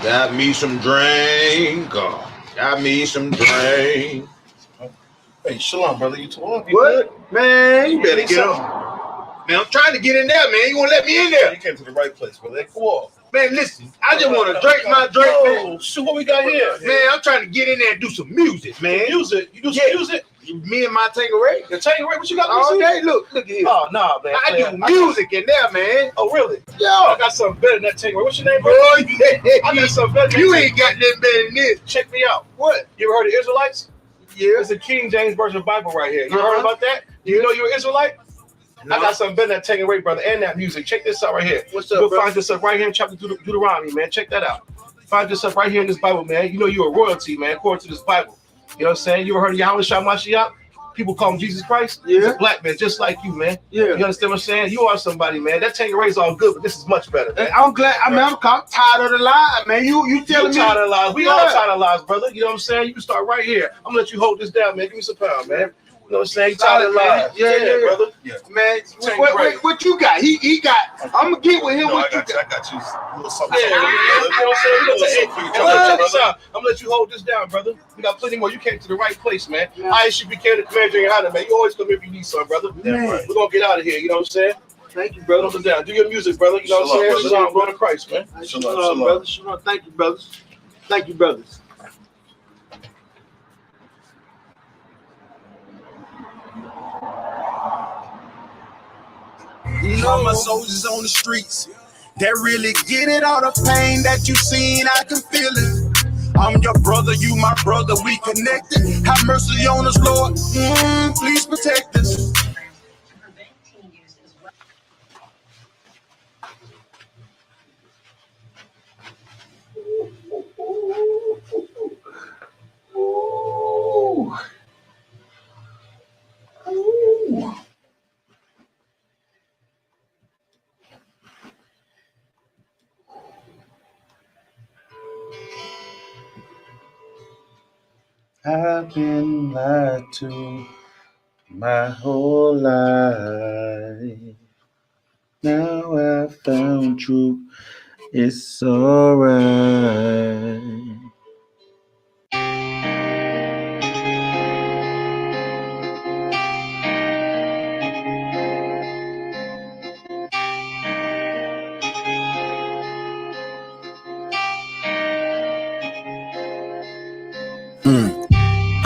Got me some drink. Got me some drink. Hey, shalom, brother. You talking? What? Man, you better get up. Man, I'm trying to get in there, man. You won't let me in there. You came to the right place, brother. Come on. Man, listen, I just want to drink my drink, man. Shoot, what we got here? Man, I'm trying to get in there and do some music, man. Music? You do some music? Me and my Tangeray. The Tangeray? What you got? All day. Look here. Oh, nah, man. I do music in there, man. Oh, really? Yo. I got something better than that Tangeray. What's your name, bro? Oh, yeah. I got something better than You that. ain't got nothing better than this. Check me out. What? You ever heard of Israelites? Yeah. It's a King James Version of the Bible right here. You heard about that? You know you're an Israelite? No. I got something better than that Tangeray, brother, and that music. Check this out right here. What's up, You'll bro? find yourself right here in chapter Deuteronomy, man. Check that out. Find yourself right here in this Bible, man. You know you're a royalty, man, according to this Bible. You know what I'm saying? You ever heard of Yahweh? People call him Jesus Christ. Yeah. He's a black man, just like you, man. Yeah. You understand what I'm saying? You are somebody, man. That Tangeray's all good, but this is much better. I'm glad. I'm tired of the lie, man. You telling me? Tired of lies. We all tired of lies, brother. You know what I'm saying? You can start right here. I'm gonna let you hold this down, man. Give me some power, man. You know what I'm saying? You tired of lies. Yeah, brother. Yeah. Man, what you got? He got. I'm gonna get with him. No, what you got? I got you. A little something. You know what I'm saying? I'm gonna let you hold this down, brother. We got plenty more. You came to the right place, man. I.S.U.P.K, the commander in YAHANNA, man. You always come if you need something, brother. We're gonna get out of here. You know what I'm saying? Thank you, brother. Hold it down. Do your music, brother. You know what I'm saying? Shalom, brother Christ, man. Shalom, brother. Shalom. Thank you, brothers. Thank you, brothers. You know my soldiers on the streets that really get it, all the pain that you seen, I can feel it. I'm your brother, you my brother, we connected. Have mercy on us, Lord. Please protect us. I've been lied to my whole life. Now I found truth. It's alright.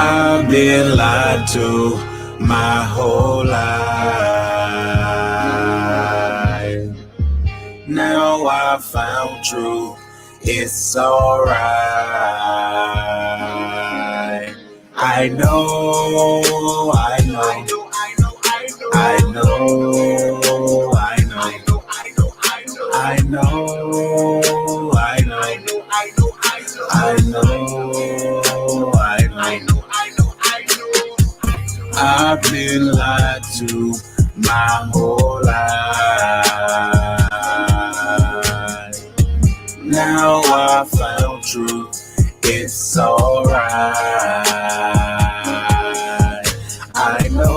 I've been lied to my whole life. Now I found truth. It's alright. I know. I know. I know. I've been lied to my whole life. Now I found truth. It's alright. I know.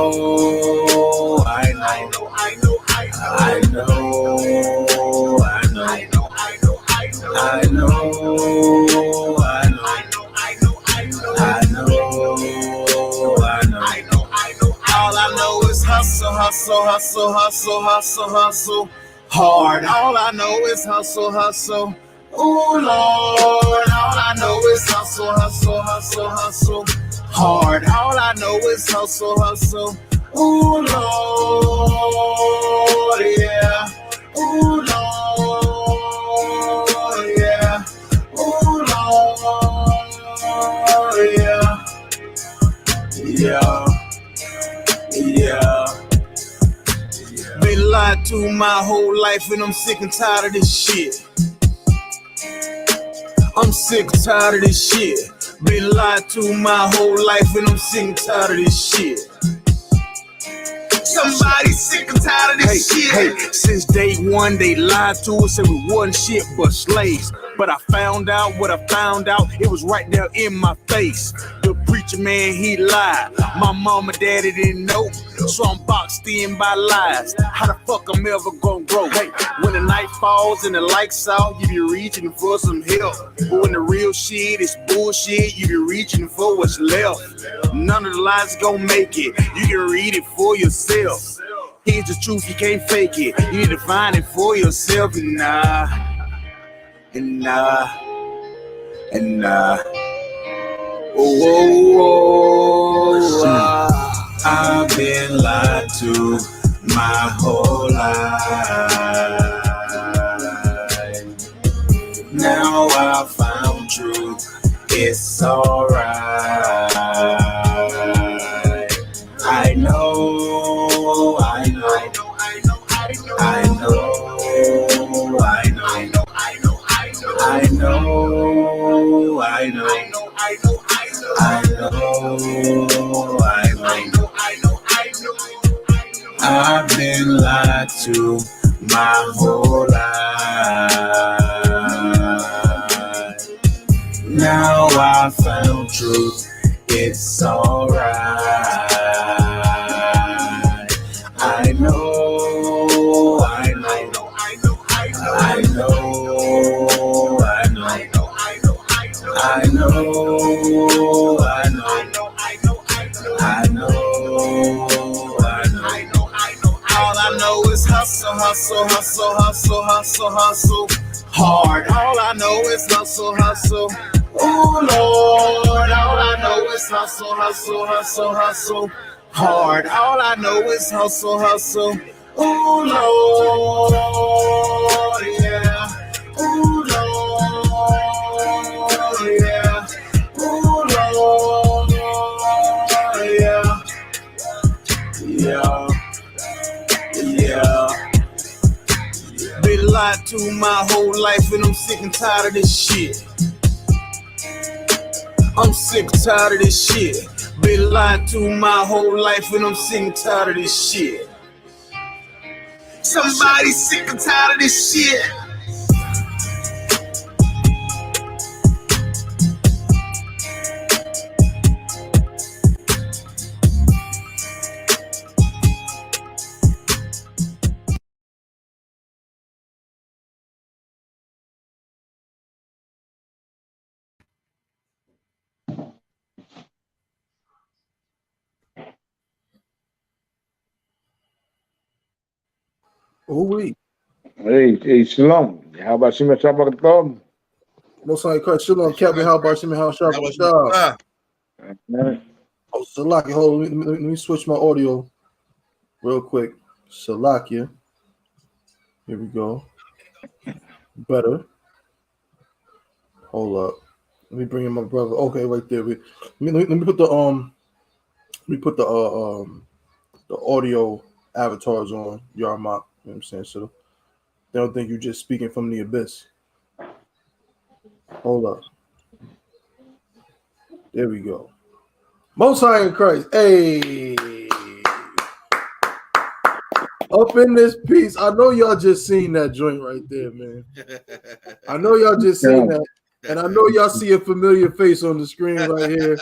All I know is hustle. Hard. All I know is hustle. Oh Lord, all I know is hustle. Hard. All I know is hustle. Oh Lord, yeah. Oh Lord, yeah. Oh Lord, yeah. Been lied to my whole life and I'm sick and tired of this shit. I'm sick and tired of this shit. Been lied to my whole life and I'm sick and tired of this shit. Somebody sick and tired of this shit. Hey, since day one they lied to us and we wasn't shit but slaves. But I found out what I found out. It was right there in my face. The preacher preacher man, he lied. My mama, daddy didn't know, so I'm boxed in by lies. How the fuck I'm ever gonna grow? Hey, when the night falls and the lights out, you be reaching for some help. But when the real shit is bullshit, you be reaching for what's left. None of the lines gonna make it. You can read it for yourself. Here's the truth, you can't fake it. You need to find it for yourself. And nah. I've been lied to my whole life. Now I found truth. It's alright. I know. I've been lied to my whole life. Now I found truth. It's alright. I know. All I know is hustle hard. All I know is hustle. Oh Lord, all I know is hustle hard. All I know is hustle. Oh Lord, yeah. Oh Lord, yeah. Oh Lord, yeah. Been lied to my whole life and I'm sick and tired of this shit. I'm sick and tired of this shit. Been lied to my whole life and I'm sick and tired of this shit. Somebody sick and tired of this shit. Who Hey, shalom. How about Shema Shabbat? Most High Christ, Shalom, Captain. How about Shimon? How sharp was that? Oh, Salakia, hold on. Let me switch my audio real quick. Salakia. Here we go. Better. Hold up. Let me bring in my brother. Okay, right there. Let me put the audio avatars on Yarmak. You know what I'm saying? So they don't think you're just speaking from the abyss. Hold up. There we go. Most High in Christ. Hey. Up in this piece. I know y'all just seen that joint right there, man. I know y'all just seen that. And I know y'all see a familiar face on the screen right here.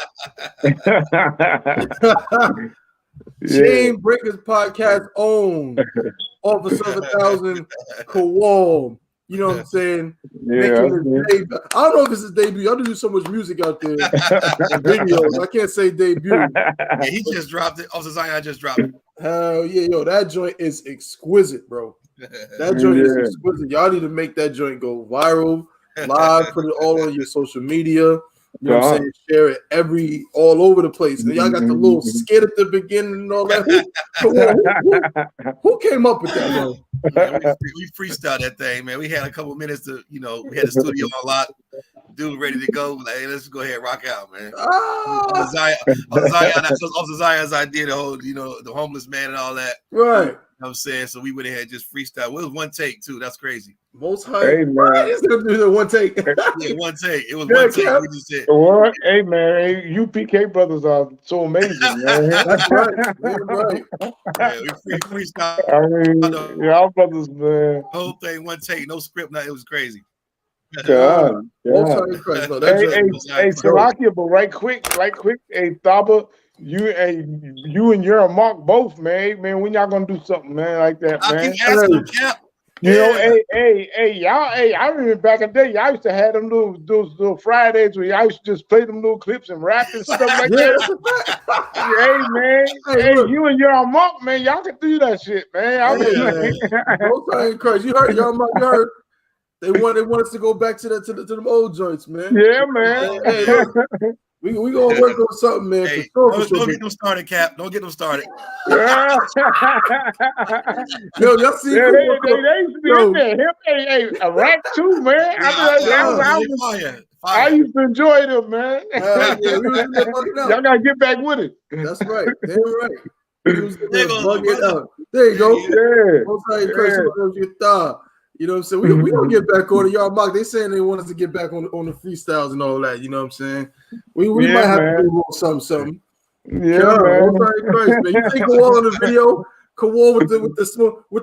Chain Breakers Podcast own Officer 7000 Kowal. You know what I'm saying? Yeah. I don't know if it's his debut. I do so much music out there. Videos. I can't say debut. Yeah, he just dropped it. Also, Zion just dropped it. Hell yeah, yo, that joint is exquisite, bro. That joint is exquisite. Y'all need to make that joint go viral, live, put it all on your social media. You know what I'm saying? Share it all over the place. And y'all got the little skit at the beginning and all that. Who came up with that, bro? Man, we freestyled that thing, man. We had a couple minutes to, we had the studio on lock. Dude ready to go. Like, hey, let's go ahead and rock out, man. Zion's idea, the whole, the homeless man and all that. Right. You know what I'm saying? So we went ahead and just freestyle. It was one take, too. That's crazy. Most High. Hey, man. It's gonna do the one take. Yeah, one take. It was one take. We just said. What? Hey, man. I.S.U.P.K brothers are so amazing, man. That's right. Right. Yeah, we freestyle. I mean, y'all brothers, man. Whole thing, one take, no script, nothing. It was crazy. God. Most High in Christ. No, that Hey, joint was hey, dope. Salakia, but right quick, hey, Thaba, you and your Mark both, man, when y'all gonna do something, man, like that, I man? keep asking him, Cap. You know, Yeah. hey, y'all, I remember back in the day, y'all used to have them those little Fridays where y'all used to just play them little clips and rap and stuff like Yeah, that. that's a fact. Hey, man, Hey, look. you and your Mark, man, y'all can do that shit, man. I Hey, mean, man. Most High in Christ. You heard, y'all, you heard. They want us to go back to them old joints, man. yeah, man. Hey, look. We gonna work on something, man, Hey, for don't sure. get them started, Cap. Don't get them started. Yeah. Yo, y'all see? Yeah, Come on. they used to be in there. Hey, a rap too, man. I used to enjoy them, man. Yeah, we was in there bugging out. Y'all gotta get back with it. That's right. Damn right. We was in there There goes my bugging brother. out. There you go. Yeah. Most High in Christ, your thigh. You know what I'm saying? We gonna get back on it. Y'all mock. They saying they want us to get back on the freestyles and all that. You know what I'm saying? We might have to do a little something. Yeah, God, man. Most High in Christ, man. You think Kawal in the video? Kawal with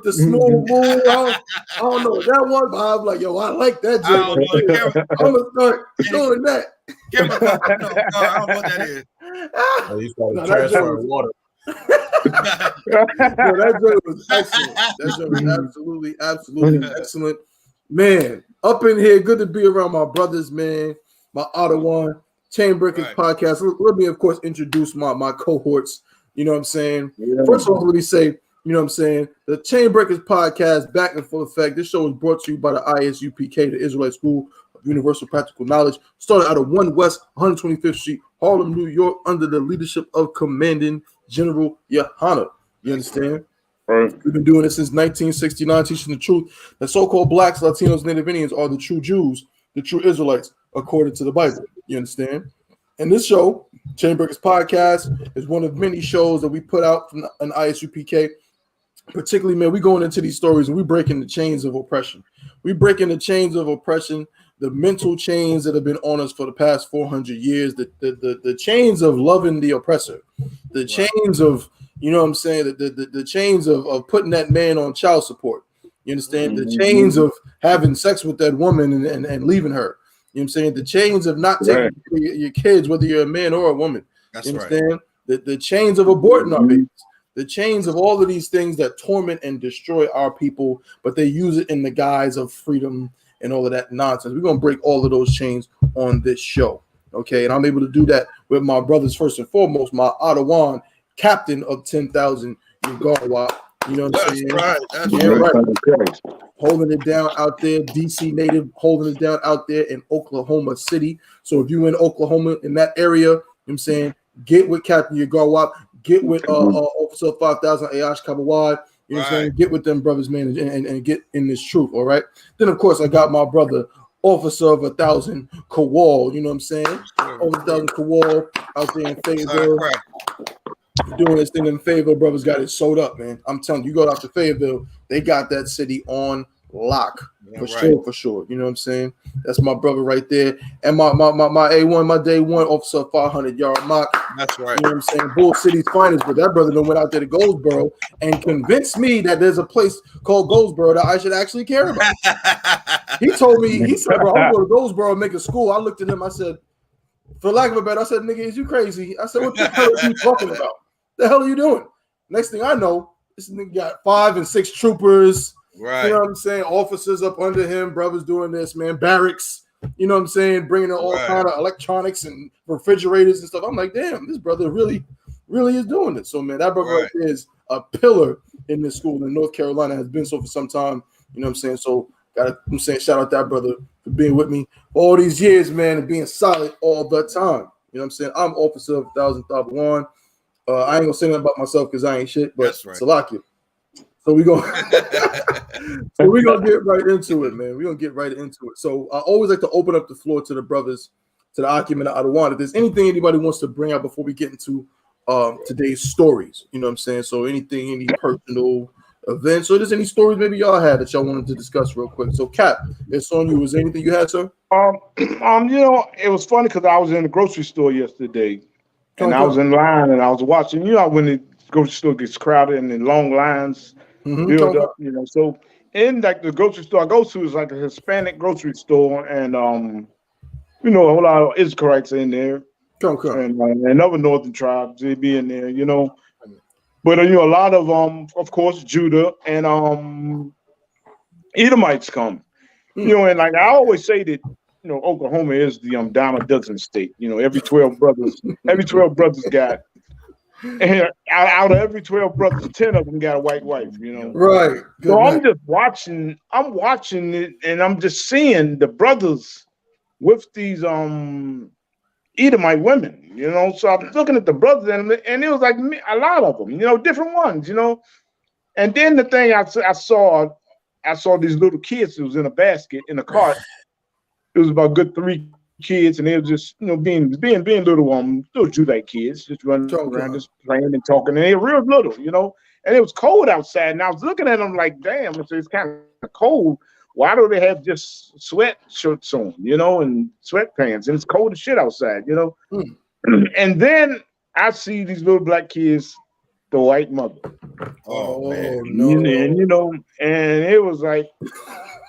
the smooth move. I don't know that one, but I'm like, yo, I like that I don't know. I'm gonna start doing that. Camera, no, I don't know what that is. You started No, transferring water. No, that joke was excellent. That joke was absolutely excellent. Man, up in here, good to be around my brothers, man. My Ottawa Chainbreakers podcast. Let me, of course, introduce my cohorts. You know what I'm saying? Yeah. First of all, let me say, you know what I'm saying? The Chainbreakers podcast, back in full effect. This show is brought to you by the I.S.U.P.K, the Israelite School of Universal Practical Knowledge. Started out of 1 West 125th Street, Harlem, New York, under the leadership of Commanding General YAHANNA. You understand? Right. We've been doing this since 1969, teaching the truth that so-called blacks, Latinos, Native Indians are the true Jews, the true Israelites, according to the Bible. You understand? And this show, Chainbreakers Podcast, is one of many shows that we put out from an I.S.U.P.K. Particularly, man, we going into these stories and we breaking the chains of oppression. We breaking the chains of oppression, the mental chains that have been on us for the past 400 years, the chains of loving the oppressor, the chains of, you know what I'm saying, the chains of putting that man on child support. You understand? The chains of having sex with that woman and leaving her. You know what I'm saying? The chains of not taking your kids, whether you're a man or a woman. That's you understand? The chains of aborting our babies. The chains of all of these things that torment and destroy our people, but they use it in the guise of freedom and all of that nonsense. We're going to break all of those chains on this show. Okay. And I'm able to do that with my brothers, first and foremost, my Ottawa captain of 10,000 Ugarwa. You know what I'm saying? That's right. Holding it down out there, DC native, holding it down out there in Oklahoma City. So if you're in Oklahoma, in that area, you know what I'm saying, get with Captain Ugarwa, get with Officer 5000 I.S.U.P.K. You know what I'm saying? Get with them brothers, man, and get in this truth, all right? Then, of course, I got my brother, Officer of 1000 Kowal, you know what I'm saying? Officer 1000 Kowal out there in Fayetteville. Doing this thing in Fayetteville, brothers got it sewed up, man. I'm telling you, go out to Fayetteville, they got that city on lock. For sure. You know what I'm saying? That's my brother right there. And my A1, my day one, Officer 500-yard mock. That's right. You know what I'm saying? Bull City's finest, but that brother done went out there to Goldsboro and convinced me that there's a place called Goldsboro that I should actually care about. He told me, he said, bro, I'm going to Goldsboro and make a school. I looked at him, I said, for lack of a better, I said, nigga, is you crazy? I said, what the hell are you talking about? The hell are you doing? Next thing I know, this nigga got 5 and 6 troopers. Right. You know what I'm saying? Officers up under him, brothers doing this, man. Barracks. You know what I'm saying? Bringing in all kind of electronics and refrigerators and stuff. I'm like, damn, this brother really is doing it. So, man, that brother right there is a pillar in this school in North Carolina. Has been so for some time. You know what I'm saying? So, I'm saying, shout out that brother for being with me all these years, man, and being solid all the time. You know what I'm saying? I'm Officer of 1000 One. I ain't gonna say nothing about myself because I ain't shit, but Salakia. So we gonna get right into it, man. We're gonna get right into it. So I always like to open up the floor to the brothers, to the argument I want. If there's anything anybody wants to bring up before we get into today's stories, you know what I'm saying? So anything, any personal events, or there's any stories maybe y'all had that y'all wanted to discuss real quick. So Cap, it's on you. Was there anything you had, sir? You know, it was funny because I was in the grocery store yesterday. And I was in line and I was watching, you know, when the grocery store gets crowded and the long lines build up, you know. So, in like the grocery store I go to is like a Hispanic grocery store, and you know, a whole lot of Israelites in there, and other northern tribes they be in there, you know. But you know, a lot of course, Judah and Edomites come, you know, and like I always say that, you know, Oklahoma is the dime a dozen state. You know, every 12 brothers got, and out of every 12 brothers, 10 of them got a white wife. You know, right? Good so night. I'm watching it, and I'm just seeing the brothers with these Edomite women. You know, so I'm looking at the brothers, and it was like a lot of them. You know, different ones. You know, and then the thing I saw these little kids. It was in a basket in a cart. It was about good 3 kids, and they were just, you know, being little Judite kids, just running around, just playing and talking, and they were real little, you know. And it was cold outside, and I was looking at them like, damn, it's kind of cold. Why do they have just sweatshirts on, you know, and sweatpants? And it's cold as shit outside, you know. And then I see these little black kids, the white mother. Oh man, no. And you know, and it was like,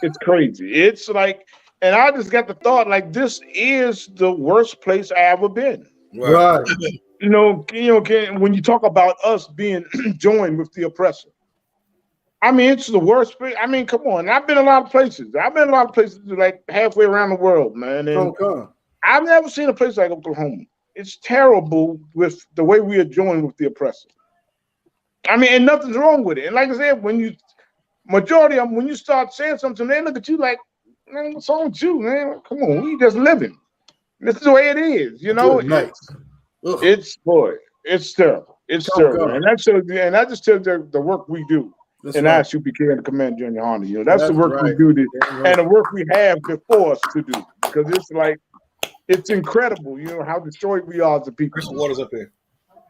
it's crazy. It's like. And I just got the thought, like, this is the worst place I ever been. Right. You know, when you talk about us being joined with the oppressor, I mean, it's the worst place. I mean, come on. I've been a lot of places. I've been a lot of places like halfway around the world, man. And I've never seen a place like Oklahoma. It's terrible with the way we are joined with the oppressor. I mean, and nothing's wrong with it. And like I said, majority of them, when you start saying something, they look at you like, man, what's wrong with you, man? Come on, we just living. This is the way it is, you know. It's terrible. It's terrible, and that's and I just tell you the work we do in I.S.U.P.K and the Command Junior YAHANNA. You know, that's the work we do, and the work we have before us to do, because it's like it's incredible, you know, how destroyed we are as a people. There's some waters up here.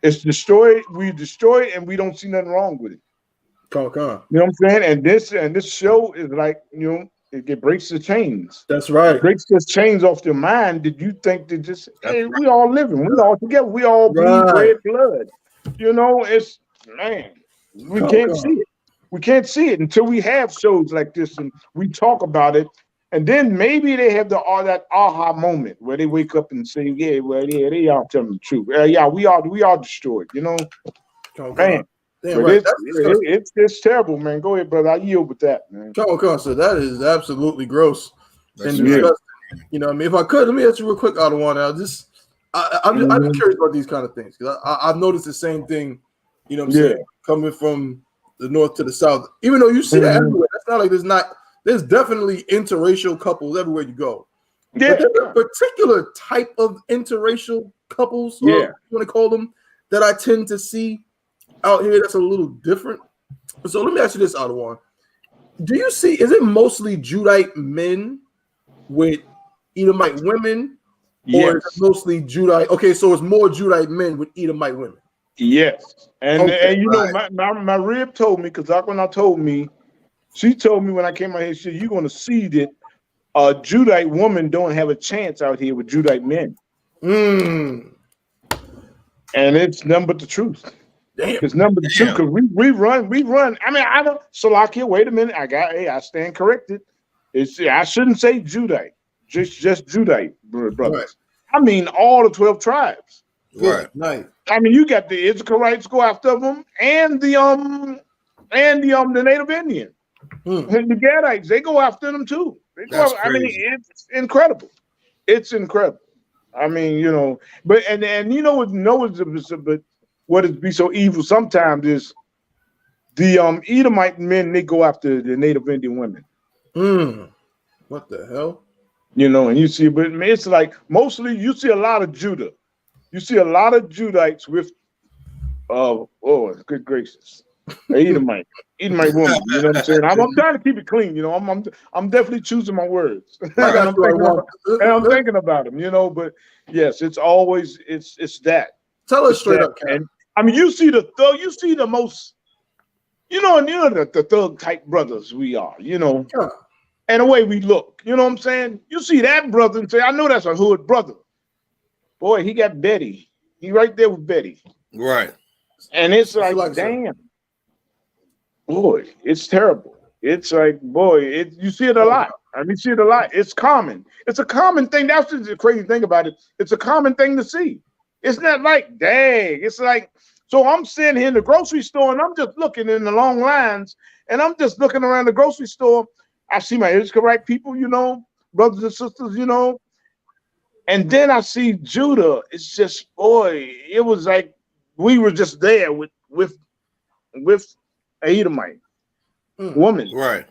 It's destroyed. We destroy it, and we don't see nothing wrong with it. You know what I'm saying? And this show is like, you know. It breaks the chains. That's right. It breaks the chains off your mind. Did you think that just, hey, we all living, we all together, we all bleed red blood. You know, it's, man, we can't see it. We can't see it until we have shows like this and we talk about it. And then maybe they have that aha moment where they wake up and say, yeah, well, yeah, they are telling the truth. Yeah, we are destroyed, you know. Man. Damn, but it's terrible, man. Go ahead, brother. I yield with that, man. So that is absolutely gross and disgusting. You know what I mean? If I could, let me ask you real quick, Adawan. I'm just curious about these kind of things because I've noticed the same thing. You know what I'm saying? Coming from the north to the south, even though you see that everywhere. That's not like there's definitely interracial couples everywhere you go. Yeah, but there's a particular type of interracial couples, or you want to call them, that I tend to see out here that's a little different. So let me ask you this, Adawan. Do you see, is it mostly Judite men with Edomite women? Or is it mostly Judite? Okay, so it's more Judite men with Edomite women. Yes. And you know, my rib told me, because Aquana told me, she told me when I came out here, she said, you're going to see that a Judite woman don't have a chance out here with Judite men. And it's nothing but the truth. It's number 2 because we run. I mean, I don't. Salakia, wait a minute. I stand corrected. I shouldn't say Judite, just Judite brothers. Right. I mean all the 12 tribes. Right. Nice. I mean, you got the Israelites go after them, and the Native Indian, and the Gadites, they go after them too. I mean, it's incredible. It's incredible. I mean, you know, but you know but. What it be so evil sometimes is the Edomite men, they go after the Native Indian women. What the hell? You know, and you see, but it's like mostly you see a lot of Judah. You see a lot of Judites with good gracious. Edomite woman. You know what I'm saying? I'm trying to keep it clean, you know. I'm definitely choosing my words. And I'm thinking about them, you know, but yes, it's always it's that. Tell us straight up, Ken. I mean, you see the most, you know, and you know the thug type brothers we are, you know, and the way we look, you know what I'm saying? You see that brother and say, I know that's a hood brother. Boy, he got Betty. He right there with Betty. Right. And it's like damn. Boy, it's terrible. It's like, boy, you see it a lot. I mean, you see it a lot. It's common. It's a common thing. That's the crazy thing about it. It's a common thing to see. It's not like, dang. It's like, so I'm sitting here in the grocery store and I'm just looking in the long lines and I'm just looking around the grocery store. I see my Israelite people, brothers and sisters, and then I see Judah. It's just, boy, it was like we were just there with a Edomite woman, right?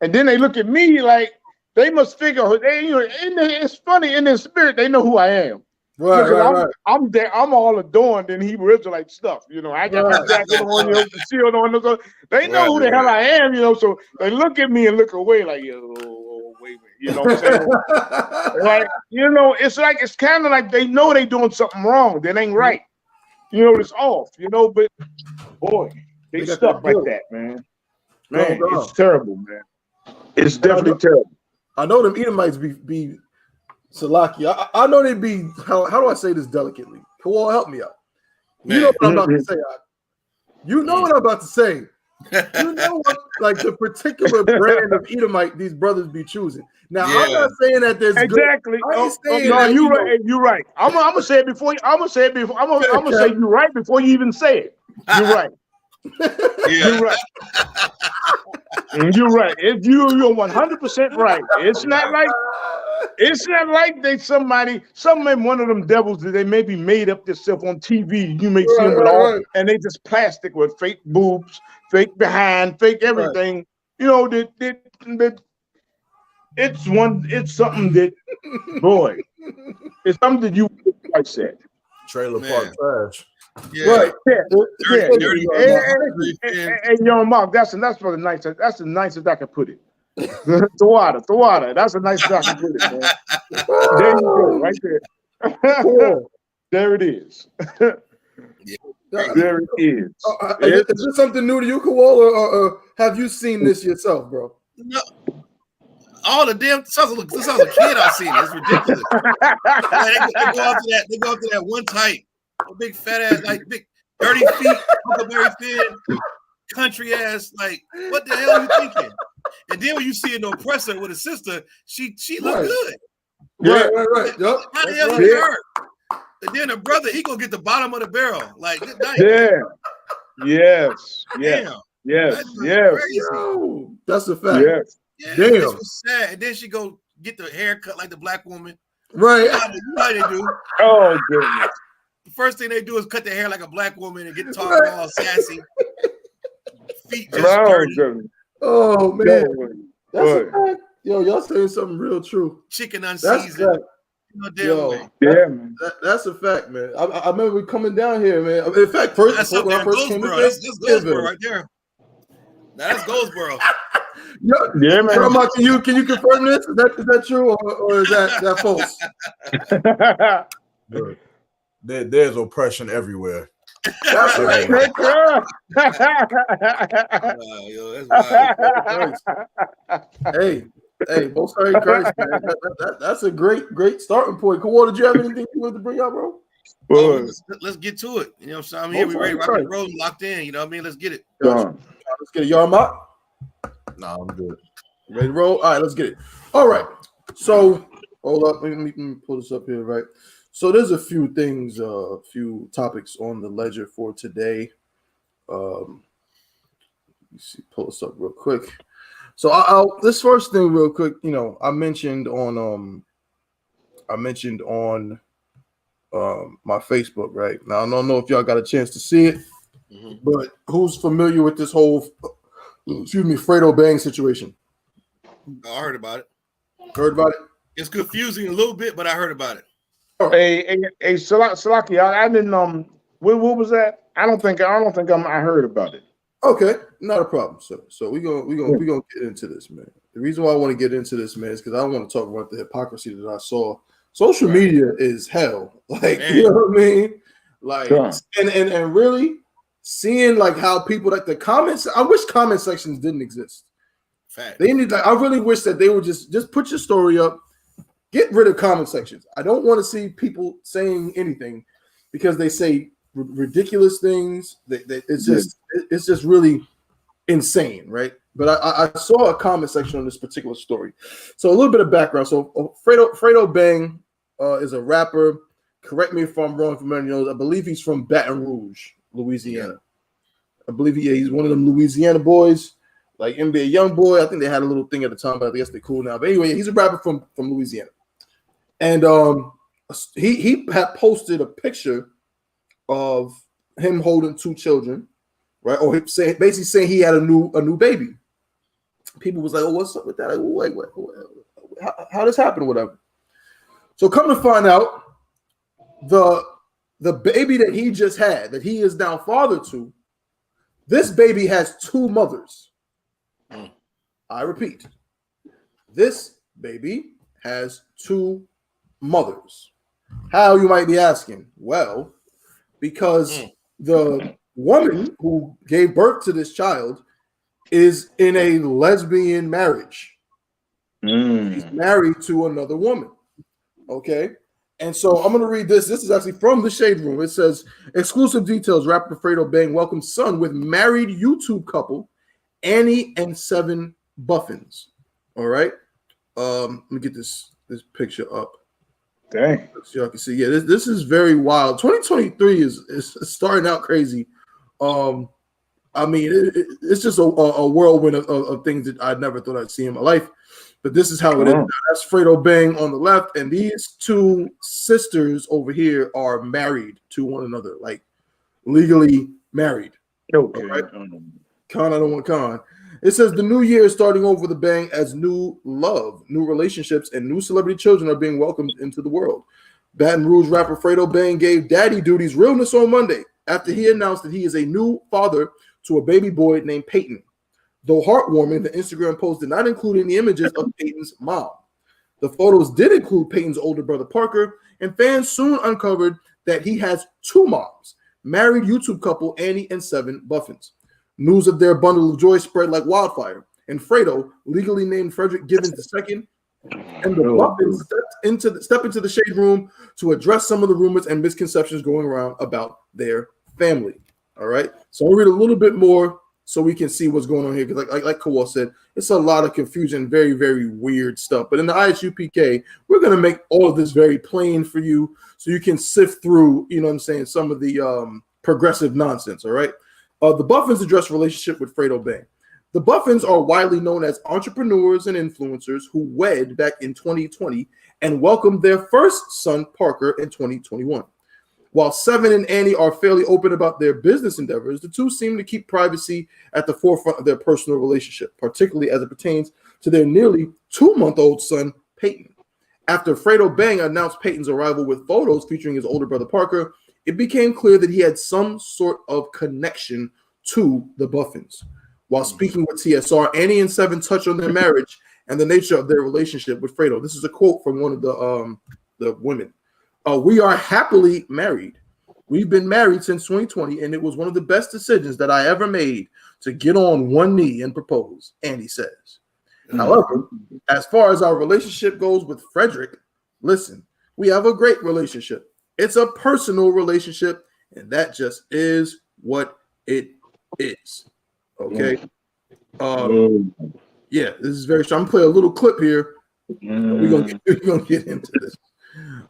And then they look at me like they must figure it's funny in their spirit they know who I am. Right. I'm there. I'm all adorned in Hebrew Israelite stuff. I got my jacket on, the shield on. So they know who the hell I am. So they look at me and look away like, wait a minute. What I'm saying? Like, it's kind of like they know they doing something wrong. That ain't right. It's off. But boy, they stuck like that, man. Man, it's terrible, man. It's definitely terrible. I know them Edomites be Salaki. I know they be, how do I say this delicately? Kawal, help me out. You know what I'm about to say. You know what I'm about to say. You know what, like the particular brand of Edomite these brothers be choosing. Now, I'm not saying that there's exactly. Good. I ain't saying no, that, you're right. You're right. I'm gonna say it before. I'm gonna say you're right before you even say it. You're right. You're right. You're right. If you're 100% right. It's not like they one of them devils that they maybe made up themselves on TV. You may see them with all, and they just plastic with fake boobs, fake behind, fake everything. That it's something that, boy, it's something that you quite said. Trailer park trash. Yeah. Right. Dirty. And young Mark, that's the nicest. That's the nicest I can put it. Tawada. That's the nicest I can put it, man. There you go, right there. There it is. There it is. Is this something new to you, Kawal, or have you seen this yourself, bro? No. All the damn this sounds like a kid I've seen. It's ridiculous. They go up to that one type. A big fat ass, like big dirty feet, Huckleberry Finn, country ass, like what the hell are you thinking? And then when you see an oppressor with a sister, she look good. Right. Yep. How the hell you hurt? And then a brother, he gonna get the bottom of the barrel. Like good night. Yes. That's a fact. Yes. Yeah, damn. This was sad. And then she go get the hair cut like the black woman. Right. You know how they do. Oh goodness. The first thing they do is cut their hair like a black woman and get talking all sassy. Feet just dirty. Oh man, that's a fact. Yo, y'all saying something real true. Chicken unseasoned. That's a fact, man. I remember coming down here, man. In fact, when I first came to that's Goldsboro right there. That's Goldsboro. Yeah, man. Can you confirm this? Is that true or is that false? There's oppression everywhere. That's right. Hey, most high Christ, man. That's a great starting point. Kawal, did you have anything you wanted to bring up, bro? Let's get to it. You know what I'm saying? I'm here. We ready, rock and roll, locked in. You know what I mean? Let's get it. Let's get it. Y'all mock? Nah, I'm good. Ready to roll? All right, let's get it. All right. So, hold up. Let me pull this up here, right? So there's a few things, a few topics on the ledger for today. Let me see, pull this up real quick. So I'll this first thing real quick. I mentioned on my Facebook, right? Now I don't know if y'all got a chance to see it, but who's familiar with this whole Fredo Bang situation? I heard about it. Heard about it? It's confusing a little bit, but I heard about it. Hey, Salaki, I didn't what was that? I don't think I heard about it. Okay, not a problem, sir. So we gonna get into this, man. The reason why I want to get into this, man, is because I want to talk about the hypocrisy that I saw. Social media is hell. Like, you know what I mean? Like, and really seeing like how people like the comments. I wish comment sections didn't exist. Fact. They need. Like, I really wish that they would just put your story up. Get rid of comment sections. I don't want to see people saying anything because they say ridiculous things. It's just really insane, right? But I saw a comment section on this particular story. So a little bit of background. So Fredo Bang is a rapper. Correct me if I'm wrong. From anyone knows, I believe he's from Baton Rouge, Louisiana. I believe he's one of them Louisiana boys, like NBA young boy. I think they had a little thing at the time, but I guess they're cool now. But anyway, he's a rapper from Louisiana, and he had posted a picture of him holding 2 children, right? Or basically saying he had a new baby. People was like, "Oh, what's up with that? Like, wait, how this happened, or whatever." So come to find out, the baby that he just had, that he is now father to, this baby has 2 mothers. I repeat, this baby has 2 mothers. How, you might be asking? Well, because the woman who gave birth to this child is in a lesbian marriage. She's married to another woman. Okay. And so I'm going to read this. This is actually from the Shade Room. It says, exclusive details, rapper Fredo Bang welcomes son with married YouTube couple, Annie and 7 Buffins. All right. Let me get this picture up. Dang. So y'all can see. Yeah, this is very wild. 2023 is starting out crazy. I mean, it's just a whirlwind of things that I never thought I'd see in my life. But this is how it is. That's Fredo Bang on the left, and these 2 sisters over here are married to one another, like legally married. Okay. Right? Con, I don't want con. It says the new year is starting over the Bang as new love, new relationships, and new celebrity children are being welcomed into the world. Baton Rouge rapper Fredo Bang gave daddy duties realness on Monday after he announced that he is a new father to a baby boy named Peyton. Though heartwarming, the Instagram post did not include any images of Peyton's mom. The photos did include Peyton's older brother Parker, and fans soon uncovered that he has 2 moms, married YouTube couple Annie and 7 Buffins. News of their bundle of joy spread like wildfire, and Fredo, legally named Frederick Givens II, and the Buffins step into the Shade Room to address some of the rumors and misconceptions going around about their family. All right, so I'll read a little bit more so we can see what's going on here, because like Kawal said, it's a lot of confusion, very, very weird stuff. But in the I.S.U.P.K, we're going to make all of this very plain for you so you can sift through, you know what I'm saying, some of the progressive nonsense, all right? The Buffins address relationship with Fredo Bang. The Buffins are widely known as entrepreneurs and influencers who wed back in 2020 and welcomed their first son, Parker, in 2021. While 7 and Annie are fairly open about their business endeavors, the 2 seem to keep privacy at the forefront of their personal relationship, particularly as it pertains to their nearly 2-month-old son, Peyton. After Fredo Bang announced Peyton's arrival with photos featuring his older brother Parker, it became clear that he had some sort of connection to the Buffins. While speaking with TSR, Annie and 7 touch on their marriage and the nature of their relationship with Fredo. This is a quote from one of the women. We are happily married. We've been married since 2020, and it was one of the best decisions that I ever made to get on one knee and propose, Andy says. However, as far as our relationship goes with Frederick, listen, we have a great relationship. It's a personal relationship, and that just is what it is. Okay? Yeah, this is very strong. I'm going to play a little clip here. We're gonna get into this.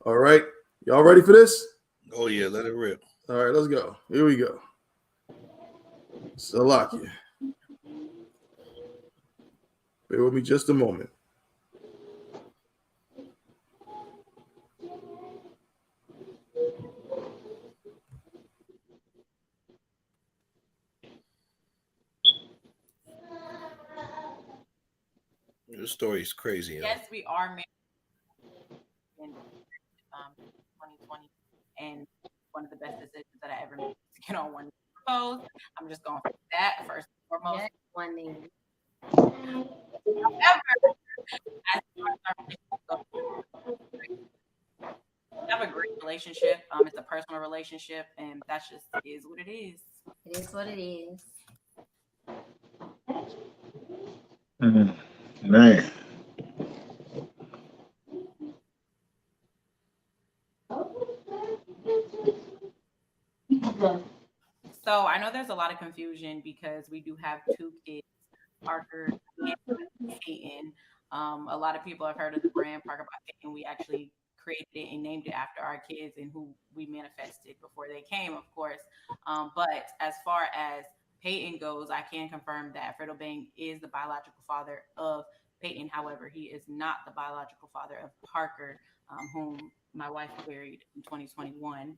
All right. Y'all ready for this? Oh, yeah, let it rip. All right, let's go. Here we go. Salakia. Bear with me just a moment. This story is crazy. Yes, we are married in 2020, and one of the best decisions that I ever made to get on one pose. I'm just going for that first and foremost. Yes, one knee. However, as far as our relationship goes, we have a great relationship. It's a personal relationship, and that's just is what it is. It is what it is. Man. So I know there's a lot of confusion because we do have 2 kids, Parker and Peyton. A lot of people have heard of the brand Parker by Peyton. We actually created it and named it after our kids and who we manifested before they came, of course. But as far as Peyton goes, I can confirm that Fredo Bang is the biological father of Peyton. However, he is not the biological father of Parker, whom my wife married in 2021.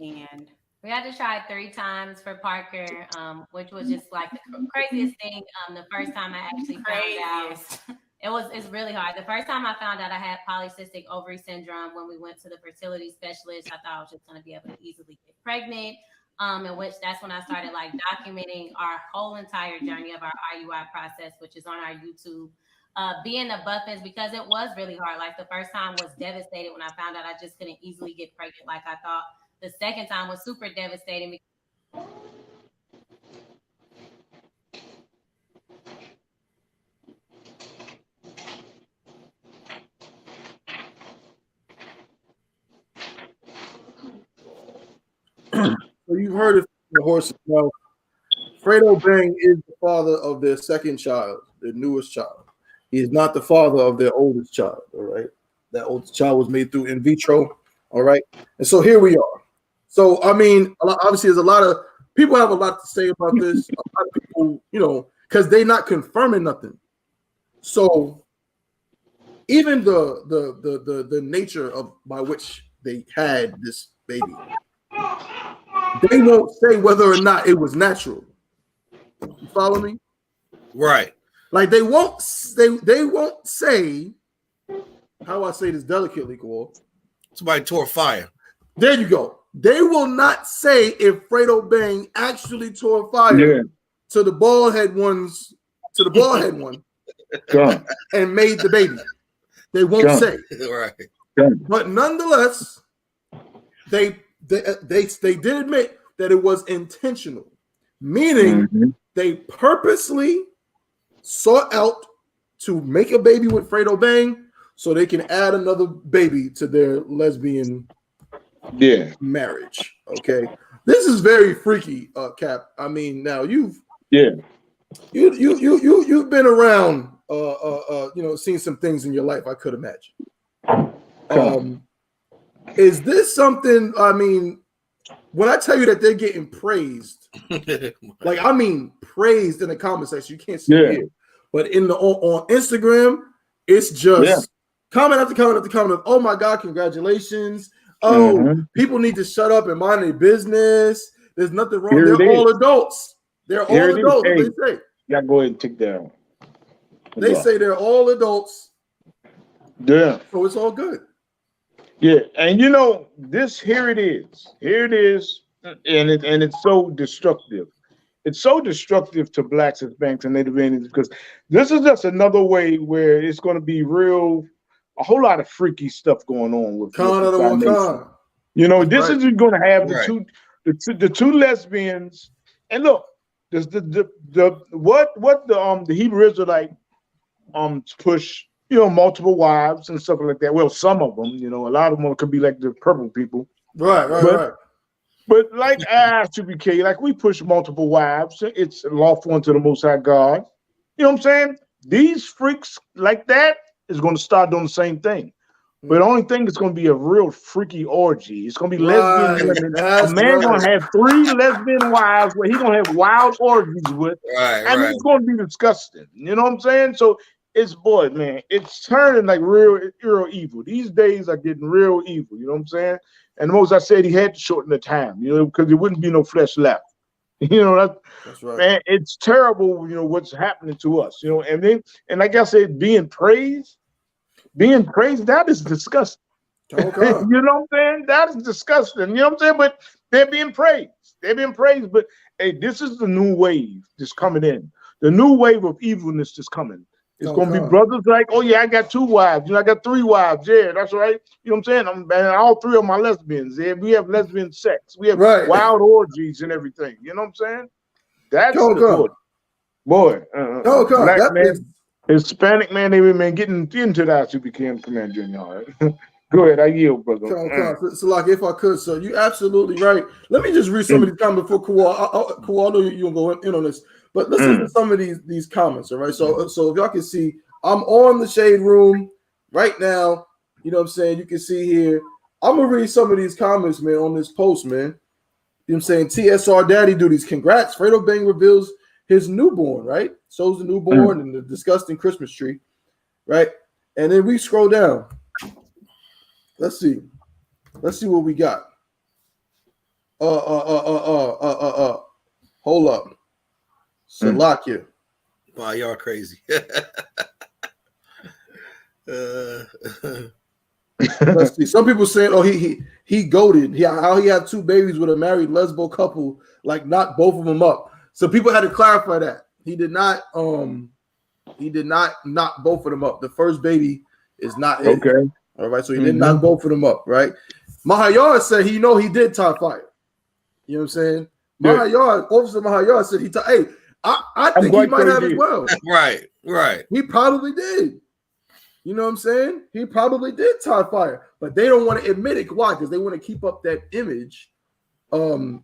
And we had to try 3 times for Parker, which was just like the craziest thing. The first time I actually found out, it's really hard. The first time I found out I had polycystic ovary syndrome, when we went to the fertility specialist, I thought I was just going to be able to easily get pregnant. In which that's when I started like documenting our whole entire journey of our IUI process, which is on our YouTube. Being the Buffins, because it was really hard. Like the first time was devastated when I found out I just couldn't easily get pregnant like I thought. The second time was super devastating. So you've heard it from the horse's mouth. Fredo Bang is the father of their second child, their newest child. He is not the father of their oldest child. All right, that oldest child was made through in vitro. All right, and so here we are. So I mean, obviously, there's a lot of people have a lot to say about this. A lot of people, you know, because they're not confirming nothing. So even the nature of by which they had this baby, they won't say whether or not it was natural. You follow me? Right. Like they won't say, how do I say this delicately, Cole? Somebody tore fire. There you go. They will not say if Fredo Bang actually tore fire to the bald head one and made the baby. They won't say. Right. But nonetheless, they did admit that it was intentional, meaning they purposely sought out to make a baby with Fredo Bang so they can add another baby to their lesbian marriage. Okay, this is very freaky, Cap. I mean, now you've been around, you know, seen some things in your life. I could imagine. Is this something? I mean, when I tell you that they're getting praised, like I mean praised in the comment section, you can't see it here, but in the on Instagram, it's just comment after comment after comment of, oh my God, congratulations. Oh, people need to shut up and mind their business. There's nothing wrong. They're all adults. They're all adults. What they say. Yeah, go ahead and take that on. They say they're all adults. Yeah. So it's all good. Yeah, and you know, here it is, and it's so destructive. It's so destructive to blacks, Hispanics, and Native Indians because this is just another way where it's going to be a whole lot of freaky stuff going on with you know, this is going to have the two lesbians, and look, what the Hebrew Israelite push. You know, multiple wives and stuff like that. Well, some of them, you know, a lot of them could be like the purple people. Right. But like I.S.U.P.K, like we push multiple wives. It's lawful unto the Most High God. You know what I'm saying? These freaks like that is going to start doing the same thing. But the only thing is going to be a real freaky orgy. It's going to be lesbian women. A man going to have 3 lesbian wives where he's going to have wild orgies with. And it's going to be disgusting. You know what I'm saying? So it's turning like real evil. These days are getting real evil, you know what I'm saying? And the most I said, he had to shorten the time, you know, because there wouldn't be no flesh left. You know, that's right. Man, it's terrible, you know, what's happening to us, you know, and like I said, being praised, that is disgusting. You know what I'm saying? That is disgusting. You know what I'm saying? But they're being praised. But hey, this is the new wave that's coming in. The new wave of evilness that's coming. It's going to be brothers like, oh, yeah, I got 2 wives. You know, I got 3 wives. Yeah, that's right. You know what I'm saying? And all 3 of my lesbians. Yeah, we have lesbian sex. We have wild orgies and everything. You know what I'm saying? That's the boy. Black man, Hispanic man, they been getting into the I.S.U.P.K command junior. Go ahead, I yield, brother. So like, if I could, sir, you're absolutely right. Let me just read some of these comments before Kawal. I know you're gonna go in on this, but listen to some of these comments. All right, so if y'all can see, I'm on the Shade Room right now. You know what I'm saying? You can see here. I'm gonna read some of these comments, man, on this post, man. You know what I'm saying? TSR Daddy Duties. Congrats. Fredo Bang reveals his newborn, right? Shows the newborn and the disgusting Christmas tree, right? And then we scroll down. Let's see what we got. Hold up. Salakia. Wow, y'all crazy. Let's see. Some people saying, oh, he goated. How he had 2 babies with a married lesbo couple, like knocked both of them up. So people had to clarify that. He did not knock both of them up. The first baby is not his. Okay. All right, so he didn't knock both of them up, right? Mahayar said he did tie fire. You know what I'm saying? Mahayar, Officer Mahayar said hey, I think he might have as well. Right. He probably did. You know what I'm saying? He probably did tie fire, but they don't want to admit it. Why? Because they want to keep up that image of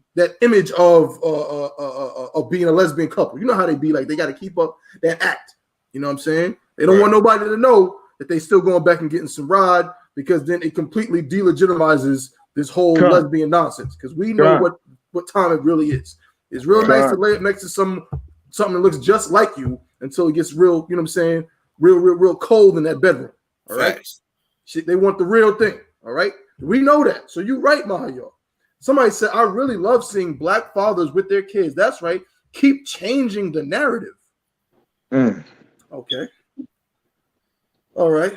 being a lesbian couple. You know how they be like, they got to keep up that act. You know what I'm saying? They don't want nobody to know that they still going back and getting some ride, because then it completely delegitimizes this whole lesbian nonsense. Because we know what time it really is. It's real nice to lay it next to something that looks just like you until it gets real, you know what I'm saying, real cold in that bedroom. All right. They want the real thing. All right. We know that. So you're right, Mahayo. Somebody said, I really love seeing black fathers with their kids. That's right. Keep changing the narrative. Okay. All right.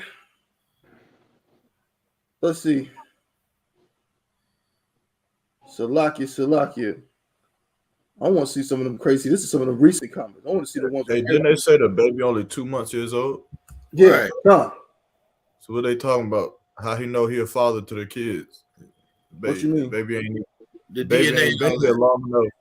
Let's see. Salakia. I want to see some of them crazy. This is some of the recent comments. I want to see the ones. Hey, didn't they say the baby only 2 months old? Yeah. Right. So what they talking about? How he know he a father to the kids? What you mean? Baby ain't the baby DNA ain't been there long enough.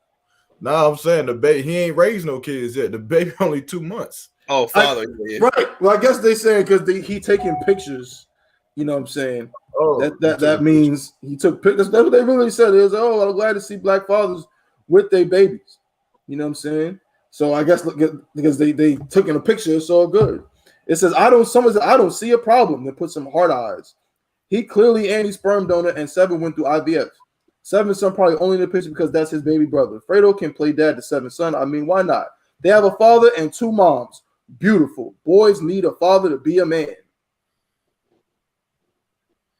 No, I'm saying the baby, he ain't raised no kids yet. The baby only 2 months. Oh, father. Right. Well, I guess they saying because he taking pictures. You know what I'm saying? Oh, that means he took pictures. That's what they really said. Is I'm glad to see black fathers with their babies. You know what I'm saying? So I guess because they took in a picture, it's all good. It says I don't see a problem. They put some hard eyes. He clearly anti-sperm donor, and 7 went through IVF. 7's son probably only in the picture because that's his baby brother. Fredo can play dad to 7's son. I mean, why not? They have a father and 2 moms. Beautiful. Boys need a father to be a man.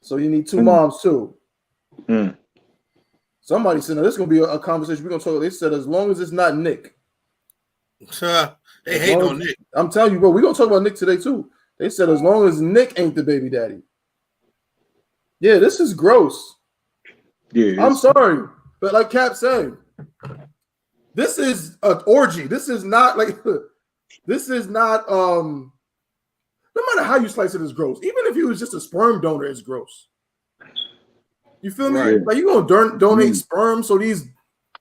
So you need 2 moms too. Somebody said, now this is going to be a conversation we're going to talk. They said, as long as it's not Nick. They hate on Nick. I'm telling you, bro, we're going to talk about Nick today too. They said, as long as Nick ain't the baby daddy. Yeah, this is gross. Yeah, I'm sorry. But like Cap said, this is an orgy. This is not no matter how you slice it, is gross. Even if he was just a sperm donor, it's gross. You feel me? Right. Like, you gonna donate sperm so these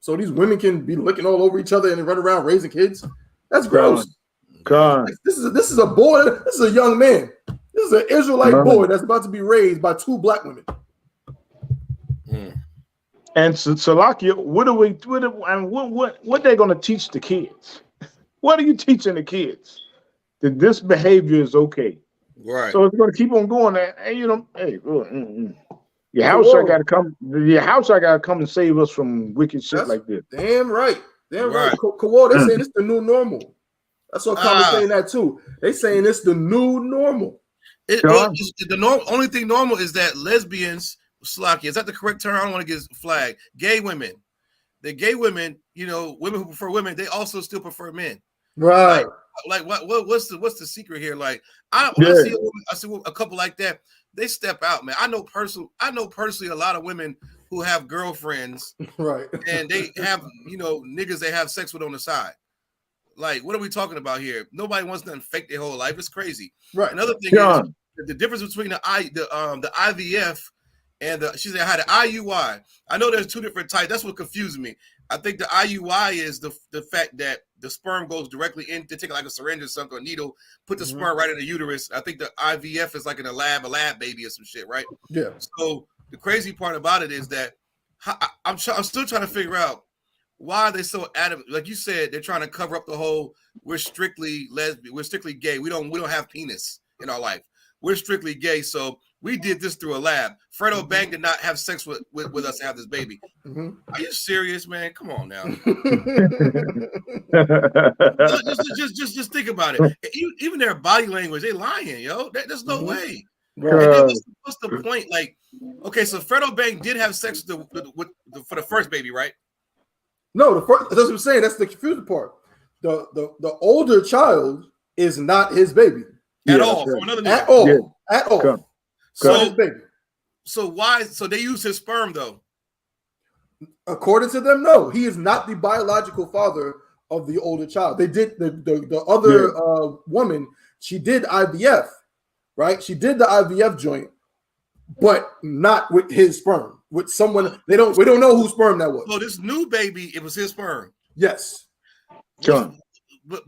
women can be licking all over each other and run around raising kids? That's gross. God. This is a boy. This is a young man. This is an Israelite boy that's about to be raised by 2 black women. And Salakia, what they're going to teach the kids? What are you teaching the kids? That this behavior is okay. Right. So it's going to keep on going. And your house I got to come. Your house I got to come and save us from wicked shit like this. Damn right. Damn right. Kawal, they saying it's the new normal. That's what Kawal saying that too. They saying it's the new normal. Only thing normal is that lesbians, Slacky, is that the correct term? I don't want to get flagged. Gay women. The gay women, women who prefer women, they also still prefer men. Right. Like what's the secret here? Like I see a couple like that, they step out, man. I know personally a lot of women who have girlfriends, right? And they have niggas they have sex with on the side. Like, what are we talking about here? Nobody wants nothing fake their whole life. It's crazy. Right. Another thing is the difference between the IVF and she said I had an IUI. I know there's 2 different types. That's what confused me. I think the IUI is the fact that the sperm goes directly in. They take like a syringe or something, a needle, put the sperm right in the uterus. I think the IVF is like in a lab baby or some shit, right? Yeah. So the crazy part about it is that I'm still trying to figure out why are they so adamant. Like you said, they're trying to cover up the whole we're strictly lesbian, we're strictly gay. We don't have penis in our life. We're strictly gay. So we did this through a lab. Fredo Bang did not have sex with us to have this baby. Are you serious, man? Come on now. just think about it. Even their body language, they lying, yo. There's no way. Right. And then what's the point? Like, okay, so Fredo Bang did have sex for the first baby, right? No, that's what I'm saying. That's the confusing part. The older child is not his baby at all. From another at all. Yeah. At all. Come. So his baby. So why? So they use his sperm though. According to them, no. He is not the biological father of the older child. They did the other woman. She did IVF, right? She did the IVF joint, but not with his sperm. With someone we don't know whose sperm that was. So this new baby, it was his sperm. Yes. John. But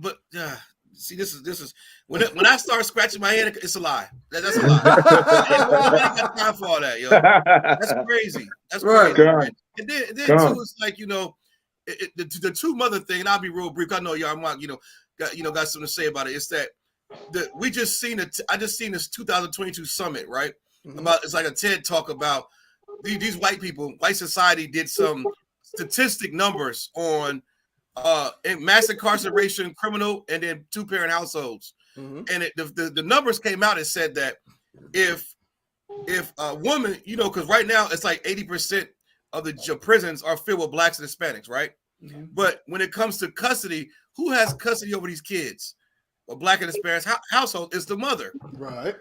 see, this is when I start scratching my head, it's a lie. That's a lie. I ain't got time for all that, yo. That's crazy. That's right. Crazy. And then too, it's like the two mother thing. And I'll be real brief. I know y'all got something to say about it. It's that we just seen it. I just seen this 2022 summit, right? About it's like a TED talk about these white people. White society did some statistic numbers on mass incarceration, criminal, and then two-parent households. And the numbers came out and said that if a woman, because right now it's like 80% of the prisons are filled with blacks and Hispanics, right? But when it comes to custody, who has custody over these kids? A black and Hispanic household is the mother. Right.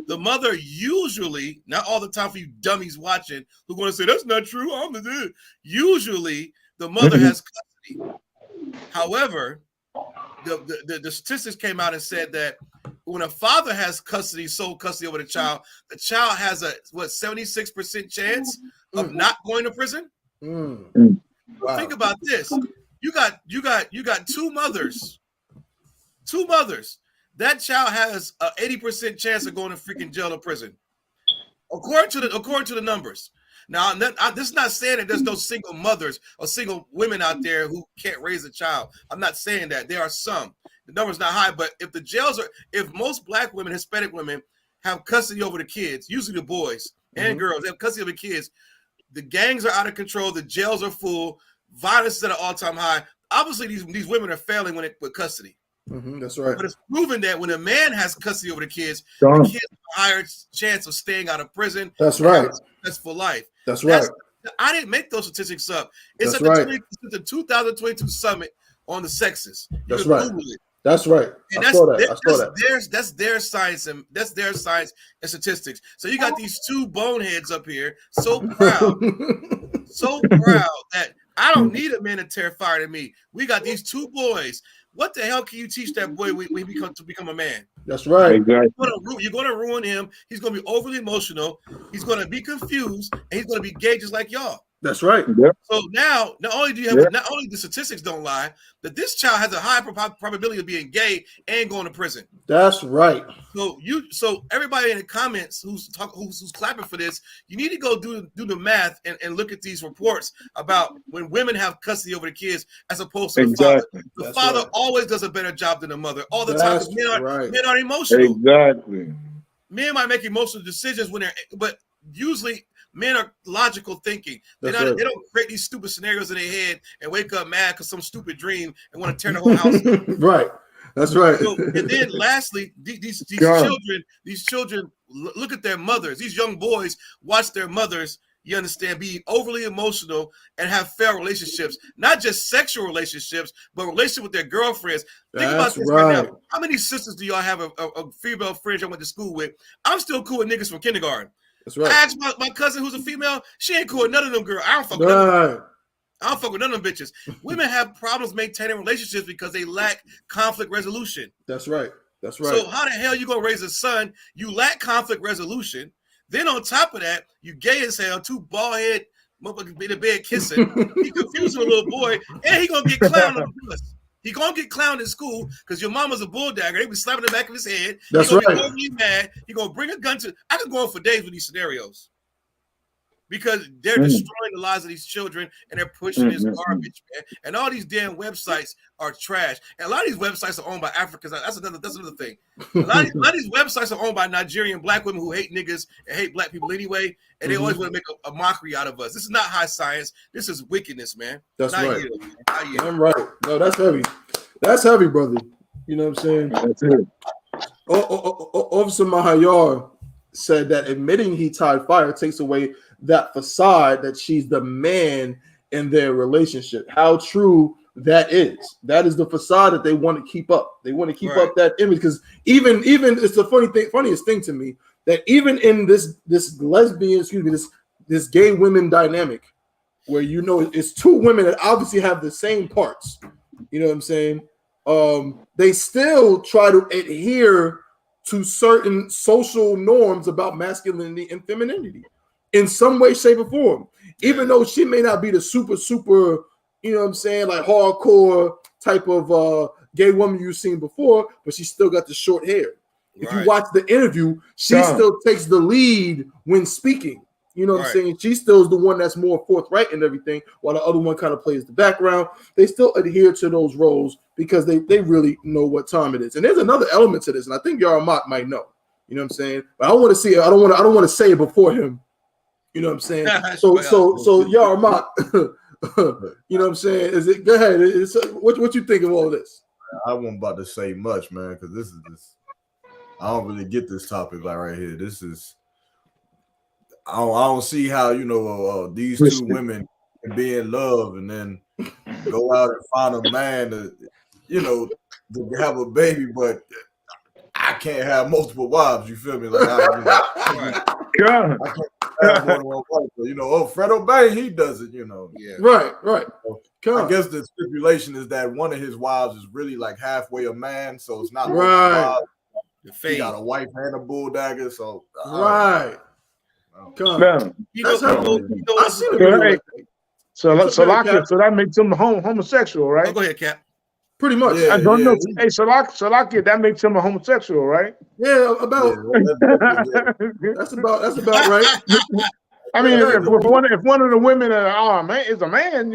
The mother usually, not all the time for you dummies watching who going to say that's not true. Usually the mother has custody. However, the statistics came out and said that when a father has sole custody over the child has a 76% chance of not going to prison. Wow. Think about this. You got two mothers. That child has an 80% chance of going to freaking jail or prison, according to the numbers. Now, this is not saying that there's no single mothers or single women out there who can't raise a child. I'm not saying that. There are some. The number's not high, but if most black women, Hispanic women have custody over the kids, usually the boys and girls, they have custody of the kids, the gangs are out of control, the jails are full, violence is at an all-time high. Obviously, these women are failing with custody. That's right. But it's proven that when a man has custody over the kids have a higher chance of staying out of prison. That's right. That's for life. That's right. I didn't make those statistics up. It's That's at right. the 2022 summit on the sexes. That's right. That's right. And that's their science and statistics. So you got these two boneheads up here, so proud that I don't need a man to terrify to me. We got these two boys. What the hell can you teach that boy when he become a man? That's right. Exactly. You're going to ruin him. He's going to be overly emotional. He's going to be confused, and he's going to be gay just like y'all. That's right. Yep. So now, not only the statistics don't lie, that this child has a high probability of being gay and going to prison. That's right. So everybody in the comments who's clapping for this, you need to go do the math and look at these reports about when women have custody over the kids as opposed to the father. The father always does a better job than the mother all the time. Men are emotional. Exactly. Men might make emotional decisions but usually men are logical thinking. They don't create these stupid scenarios in their head and wake up mad because some stupid dream and want to tear the whole house down. Right. That's right. So, and then lastly, these children look at their mothers. These young boys watch their mothers, you understand, be overly emotional and have failed relationships, not just sexual relationships, but relationships with their girlfriends. Think about this right now. How many sisters do y'all have a female friend I went to school with? I'm still cool with niggas from kindergarten. That's right. I asked my cousin who's a female, she ain't cool with none of them girls. I don't fuck with none of them. I don't fuck with none of them bitches. Women have problems maintaining relationships because they lack conflict resolution. That's right. That's right. So how the hell you gonna raise a son? You lack conflict resolution. Then on top of that, you gay as hell, two bald head motherfucker be in the bed kissing. He confusing a little boy, and he gonna get clowned on the bus. He gonna get clowned in school because your mama's a bulldagger. They be slapping the back of his head. That's he gonna right. Get overly mad. He gonna bring a gun to. I could go on for days with these scenarios because they're destroying the lives of these children and they're pushing this garbage, man. And all these damn websites are trash. And a lot of these websites are owned by Africans. That's another thing. A lot of these websites are owned by Nigerian black women who hate niggas and hate black people anyway. And they always want to make a mockery out of us. This is not high science. This is wickedness, man. That's not right. You, not you. I'm right. No, that's heavy. That's heavy, brother. You know what I'm saying? That's it. Officer Mahayar said that admitting he tied fire takes away that facade that she's the man in their relationship. How true that is. That is the facade that they want to keep up. They want to keep up that image because even it's the funniest thing to me that even in this lesbian, this gay women dynamic, where it's two women that obviously have the same parts. You know what I'm saying? They still try to adhere to certain social norms about masculinity and femininity in some way, shape, or form. Even though she may not be the super, you know what I'm saying, like hardcore type of gay woman you've seen before, but she still got the short hair. If you watch the interview, she still takes the lead when speaking. You know what I'm saying? She still is the one that's more forthright and everything, while the other one kind of plays the background. They still adhere to those roles because they really know what time it is. And there's another element to this, and I think Yaramat might know. You know what I'm saying? But I don't want to see it. I don't want to say it before him. You know what I'm saying? So Yaramat, you know what I'm saying? Go ahead. What you think of all of this? I wasn't about to say much, man, because this is just, I don't really get this topic like right here. This is, I don't see how, these two women can be in love and then go out and find a man to have a baby, but I can't have multiple wives. You feel me? Like, I can't have more than one wife. But, Fredo Bang, he does it, Yeah. Right. So, I guess the stipulation is that one of his wives is really like halfway a man, so it's not right. He got a wife and a bulldagger, so right. So that makes him homosexual, right? Go ahead, Cap. Pretty much. I don't know. Hey, Salakia, that makes him a homosexual, right? Yeah, that's about right. I mean, if one of the women is a man,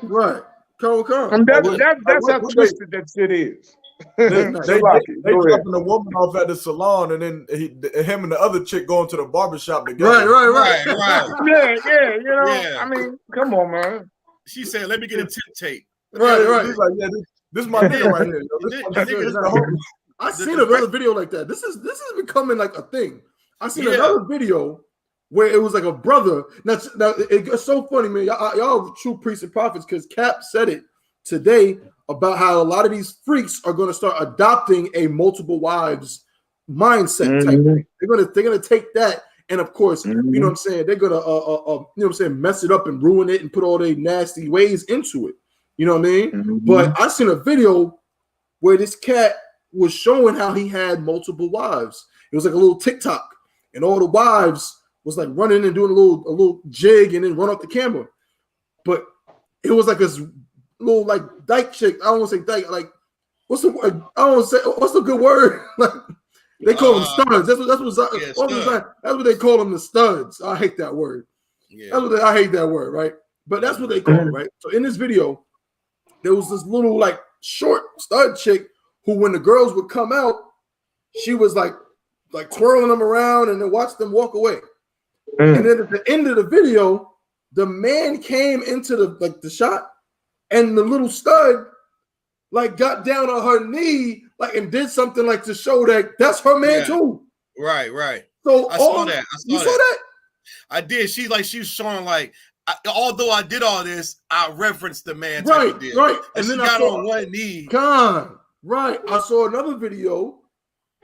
right. Come. And that's how twisted that shit is. They dropping the woman off at the salon, and then him and the other chick going to the barbershop together. Right. Yeah. I mean, come on, man. She said, "Let me get a tip tape." Right. He's like, this is my nigga right here. I seen another video like that. This is becoming like a thing. I seen another video where it was like a brother. Now it's so funny, man. Y'all are true priests and prophets because Cap said it today about how a lot of these freaks are going to start adopting a multiple wives mindset type thing. They're gonna take that, and of course, you know what I'm saying, they're gonna mess it up and ruin it and put all their nasty ways into it. You know what I mean? But I seen a video where this cat was showing how he had multiple wives. It was like a little TikTok, and all the wives was like running and doing a little jig and then run off the camera. But it was like this little like dyke chick. I don't want to say dyke. Like what's the word? I don't want to say what's the good word? Like they call them studs. That's what they call them, the studs. I hate that word. Yeah. I hate that word, right? But that's what they call it, right? So in this video, there was this little like short stud chick who, when the girls would come out, she was like twirling them around and then watch them walk away. And then at the end of the video, the man came into the shot, and the little stud like got down on her knee and did something like to show that that's her man too. Right. So I saw that. You saw that? I did. She was showing although I did all this, I referenced the man. Right. And then she got on one knee. Right. I saw another video.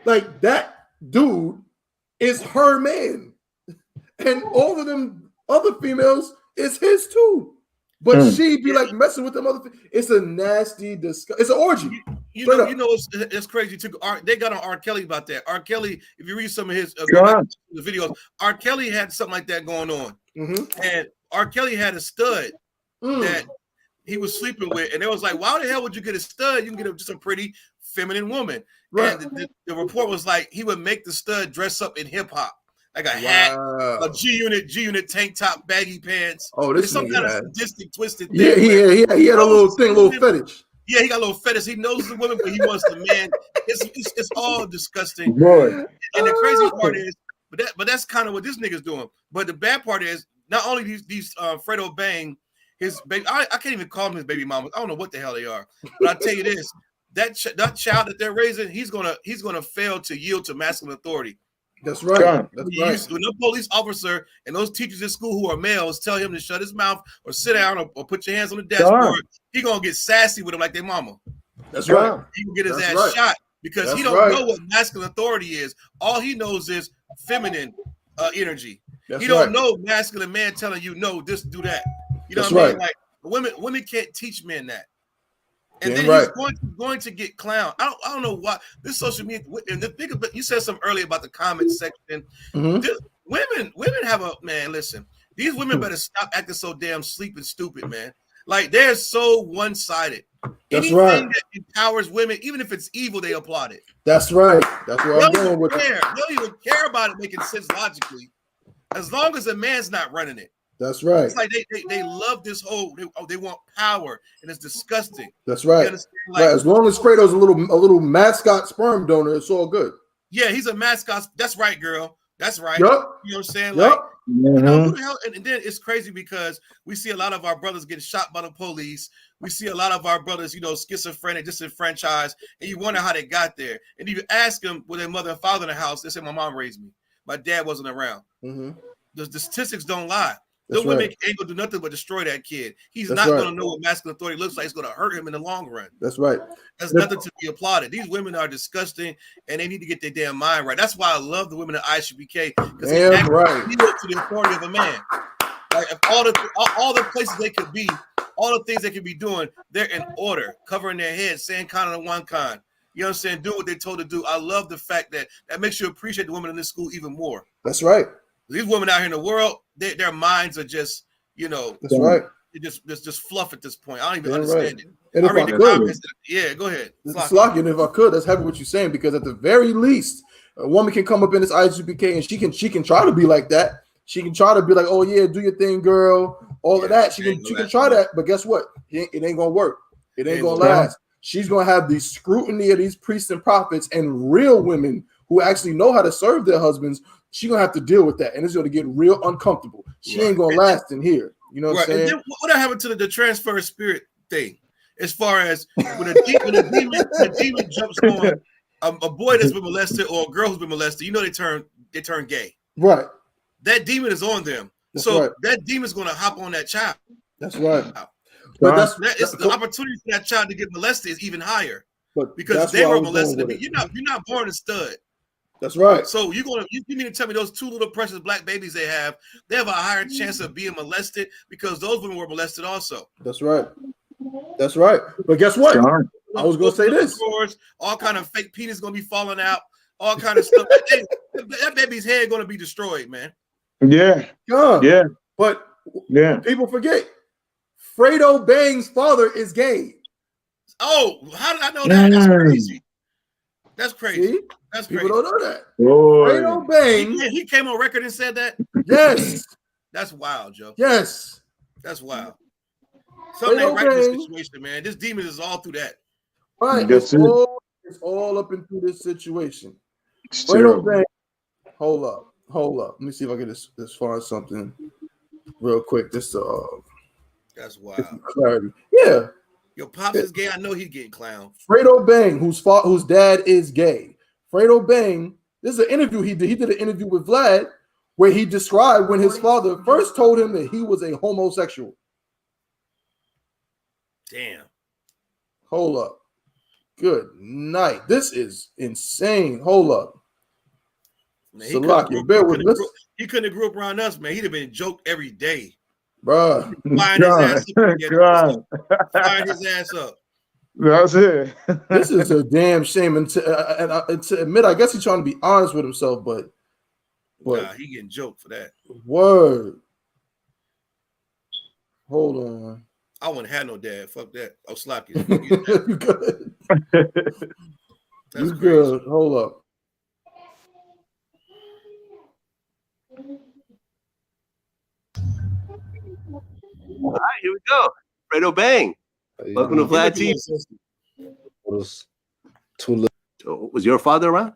Like that dude is her man. And all of them other females is his too. But she be like messing with them other things. It's a nasty disgust. It's an orgy. It's crazy too. They got on R. Kelly about that. R. Kelly, if you read some of his the videos, R. Kelly had something like that going on. And R. Kelly had a stud that he was sleeping with, and it was like, why the hell would you get a stud? You can get just a pretty feminine woman. Right. And the report was like he would make the stud dress up in hip hop, like a hat, a G-Unit tank top, baggy pants. Oh, this is some kind of sadistic, twisted thing. Yeah, he had a little fetish. Yeah, he got a little fetish. He knows the woman, but he wants the man. It's all disgusting. Boy. And the crazy part is, but that's kind of what this nigga's doing. But the bad part is, not only these Fredo Bang, his baby, I can't even call him his baby mama. I don't know what the hell they are. But I tell you this, that child that they're raising, he's gonna fail to yield to masculine authority. That's right. That's right. When the police officer and those teachers in school who are males tell him to shut his mouth or sit down or put your hands on the dashboard, he gonna get sassy with him like their mama. That's right. He can get his ass shot because he don't know what masculine authority is. All he knows is feminine energy. He don't know masculine man telling you no, this, do that. You know what I mean? Like women can't teach men that. And then he's going to get clowned. I don't know why this social media. And the thing about, you said something earlier about the comment section. Women have a man. Listen, these women better stop acting so damn sleeping stupid, man. Like they're so one-sided. Anything that empowers women, even if it's evil, they applaud it. That's right. That's where I'm going with it. They don't even care about it making sense logically, as long as a man's not running it. That's right. It's like they love this whole. They want power, and it's disgusting. That's right. Like, as long as Fredo's a little mascot sperm donor, it's all good. Yeah, he's a mascot. That's right, girl. That's right. Yep. You know what I'm saying? Yep. Like, you know, who the hell? And then it's crazy because we see a lot of our brothers getting shot by the police. We see a lot of our brothers, you know, schizophrenic, disenfranchised, and you wonder how they got there. And you ask them, were their mother and father in the house? They say, my mom raised me. My dad wasn't around. The statistics don't lie. Those women ain't gonna do nothing but destroy that kid. He's not gonna know what masculine authority looks like. It's gonna hurt him in the long run. That's right. That's nothing to be applauded. These women are disgusting, and they need to get their damn mind right. That's why I love the women at I.S.U.P.K. because they act to the authority of a man. Like if all the places they could be, all the things they could be doing, they're in order, covering their heads, saying kind and one kind. You know what I'm saying? Do what they're told to do. I love the fact that makes you appreciate the women in this school even more. That's right. These women out here in the world, their minds are just, you know, that's right. They just fluff at this point. I don't even understand it. And I read the comments. Yeah, go ahead. Slocky, and if I could, that's heavy what you're saying, because at the very least, a woman can come up in this I.S.U.P.K. and she can try to be like that. She can try to be like, oh yeah, do your thing, girl. All of that. She can try that, but guess what? It ain't gonna work. It ain't gonna last. She's gonna have the scrutiny of these priests and prophets and real women who actually know how to serve their husbands. She's gonna have to deal with that, and it's gonna get real uncomfortable. She ain't gonna last in here. You know what I'm saying? And then what happened to the transfer of spirit thing? As far as when a demon jumps on a boy that's been molested or a girl who's been molested, you know they turn gay. Right. That demon is on them. That's so that demon's gonna hop on that child. That's right. But that's the opportunity for that child to get molested is even higher. But because they were molested. You're not born a stud. That's right. So you mean to tell me those two little precious black babies they have a higher chance of being molested because those women were molested also. That's right. That's right. But guess what? I was gonna say this. All kind of fake penis gonna be falling out, all kind of stuff. That baby's head gonna be destroyed, man. Yeah. Yeah. But people forget Fredo Bang's father is gay. Oh, how did I know that? That's crazy. That's crazy. See? That's crazy. People don't know that. Fredo Bang. He came on record and said that? Yes. That's wild, Joe. Yes. That's wild. Something ain't right in this situation, man. This demon is all through that. Right. It's all up into this situation. Fredo Bang. Hold up. Let me see if I get as far as something real quick. Just that's wild. Clarity. Yeah. Your pops is gay. I know he's getting clowned. Fredo Bang, whose dad is gay. Fredo Bang, this is an interview he did. He did an interview with Vlad where he described when his father first told him that he was a homosexual. Damn. Hold up. Good night. This is insane. Hold up. Man, he couldn't have grew up around us, man. He'd have been joked every day. Bruh. Firing his ass up. That's it. This is a damn shame. And to admit, I guess he's trying to be honest with himself, but nah, he getting joked for that. Word. Hold on. I wouldn't have no dad. Fuck that. Oh, Slocky. You good? That's You crazy. good? Hold up. All right, here we go. Fredo Bang. Welcome to Vlad TV. Was too little. So, was your father around?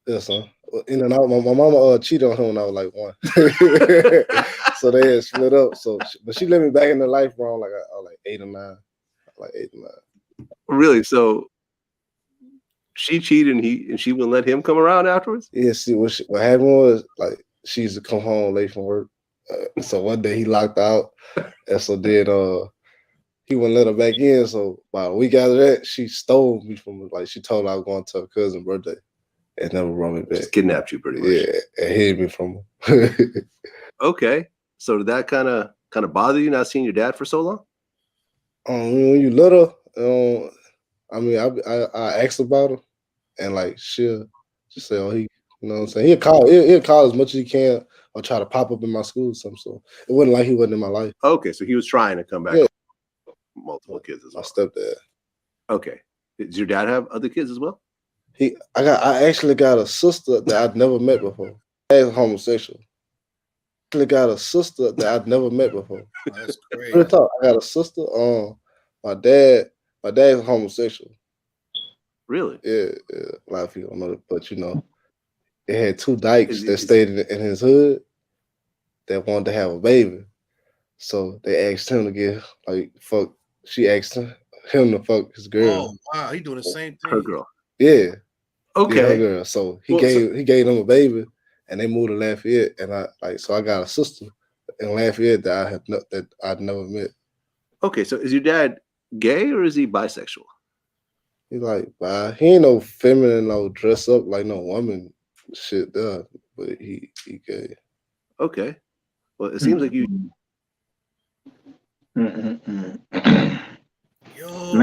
Yes, son. In and out. My mama cheated on him when I was like 1. So they had split up. So, but she let me back in the life around like I was like 8 or 9. Like 8 or 9. Really? So she cheated and she wouldn't let him come around afterwards? Yeah, see what happened was like she used to come home late from work. So one day he locked out, and so then he wouldn't let her back in. So about a week after that, she stole me from like she told me I was going to her cousin's birthday, and never brought me back. Just kidnapped you pretty much. Yeah, and hid me from her. Okay, so did that kind of bother you not seeing your dad for so long? When you little, I mean, I asked about her, and like she'll just say, "Oh, he," you know what I'm saying? He'll call as much as he can, or try to pop up in my school or something. So it wasn't like he wasn't in my life. Okay, so he was trying to come back. Yeah. Multiple kids as well. My stepdad. Okay, does your dad have other kids as well? I actually got a sister that I'd never met before. Dad's homosexual. I actually got a sister that I'd never met before. That's crazy. Real talk, I got a sister. My dad's homosexual. Really? Yeah. A lot of people don't know that, but you know, it had 2 dykes that stayed in his hood that wanted to have a baby. So they asked him to get fuck. She asked him to fuck his girl. Oh wow, he doing the same thing. Her girl. Yeah. Okay. Yeah, her girl. So he gave them a baby, and they moved to Lafayette. And I got a sister in Lafayette that I'd never met. Okay, so is your dad gay or is he bisexual? He's like, he ain't no feminine, no dress up like no woman shit there, but he gay. Okay. Well, it seems like you. Yo,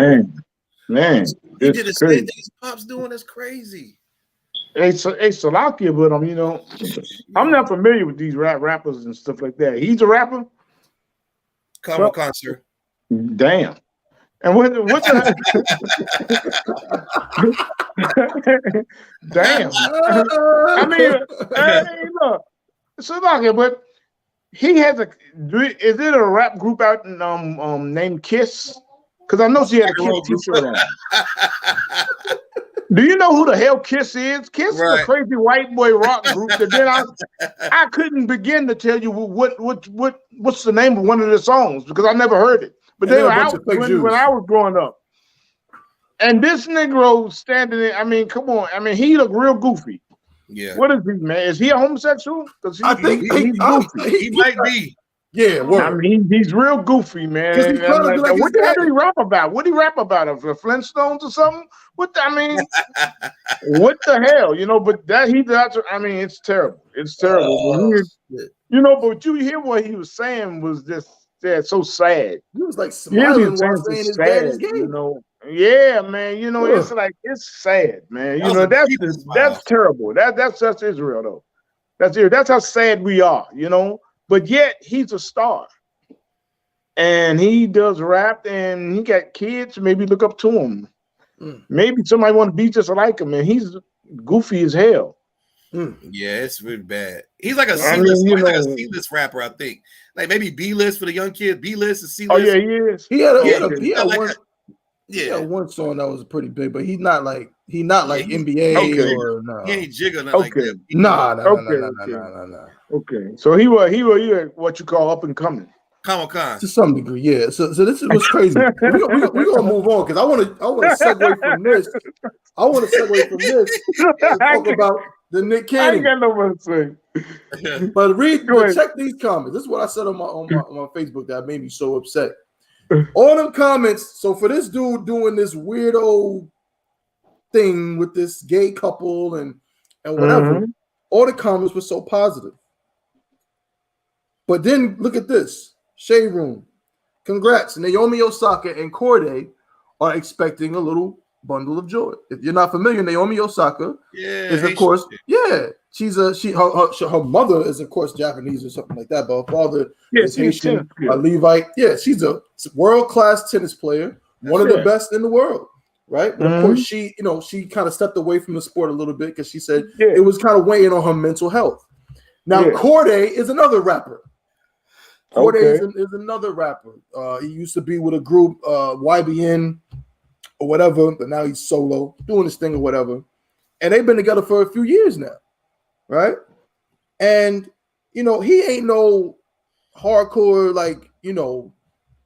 Man, he did the same thing his pops doing. That's crazy. Hey, Salakia, but you know, I'm not familiar with these rappers and stuff like that. He's a rapper. Come concert. Damn. And what's the damn? I mean, look, Salakia, but he has is it a rap group out in named Kiss? Because I know she had a Kiss t-shirt on. Do you know who the hell Kiss is? Kiss is a crazy white boy rock group that then I couldn't begin to tell you what's the name of one of the songs because I never heard it. But they were out when I was growing up. And this Negro standing there, I mean, come on. I mean, he look real goofy. Yeah. What is he, man? Is he a homosexual? Because I think he's goofy. He might be. Yeah, I mean, he's real goofy, man. He's like, what the hell did he rap about? What did he rap about? The Flintstones or something? What the hell? You know, but I mean, it's terrible. It's terrible. You know, but you hear what he was saying was just so sad. He was like smiling while saying his dad is gay. You know, yeah, man. You know, it's sad, man. You know, that's terrible. That's just Israel, though. That's how sad we are. You know. But yet he's a star, and he does rap, and he got kids. Maybe look up to him. Maybe somebody want to be just like him, and he's goofy as hell. Yeah, it's really bad. He's like a C-list rapper, I think. Like maybe B-list for the young kid, B-list and C-list. Oh yeah, he is. He had one song that was pretty big, but he's not like NBA or no. He ain't jigger nothing like that. No. Okay, so he was what you call up and coming. Comic-Con. To some degree, yeah. So this was crazy. We're gonna move on because I want to segue from this. I want to segue from this and talk about the Nick Cannon. I ain't got no more to say. But check these comments. This is what I said on my Facebook that made me so upset. All them comments. So for this dude doing this weirdo thing with this gay couple and whatever, all the comments were so positive. But then look at this. Shade Room. Congrats. Naomi Osaka and Corday are expecting a little bundle of joy. If you're not familiar, Naomi Osaka is, of course, her mother is of course Japanese or something like that, but her father is Haitian, a Levite. Yeah, she's a world-class tennis player, one of the best in the world, right? But of course, she kind of stepped away from the sport a little bit because she said it was kind of weighing on her mental health. Now, Corday is another rapper. Corday is another rapper. He used to be with a group, YBN or whatever, but now he's solo, doing his thing or whatever. And they've been together for a few years now, right? And, he ain't no hardcore, like,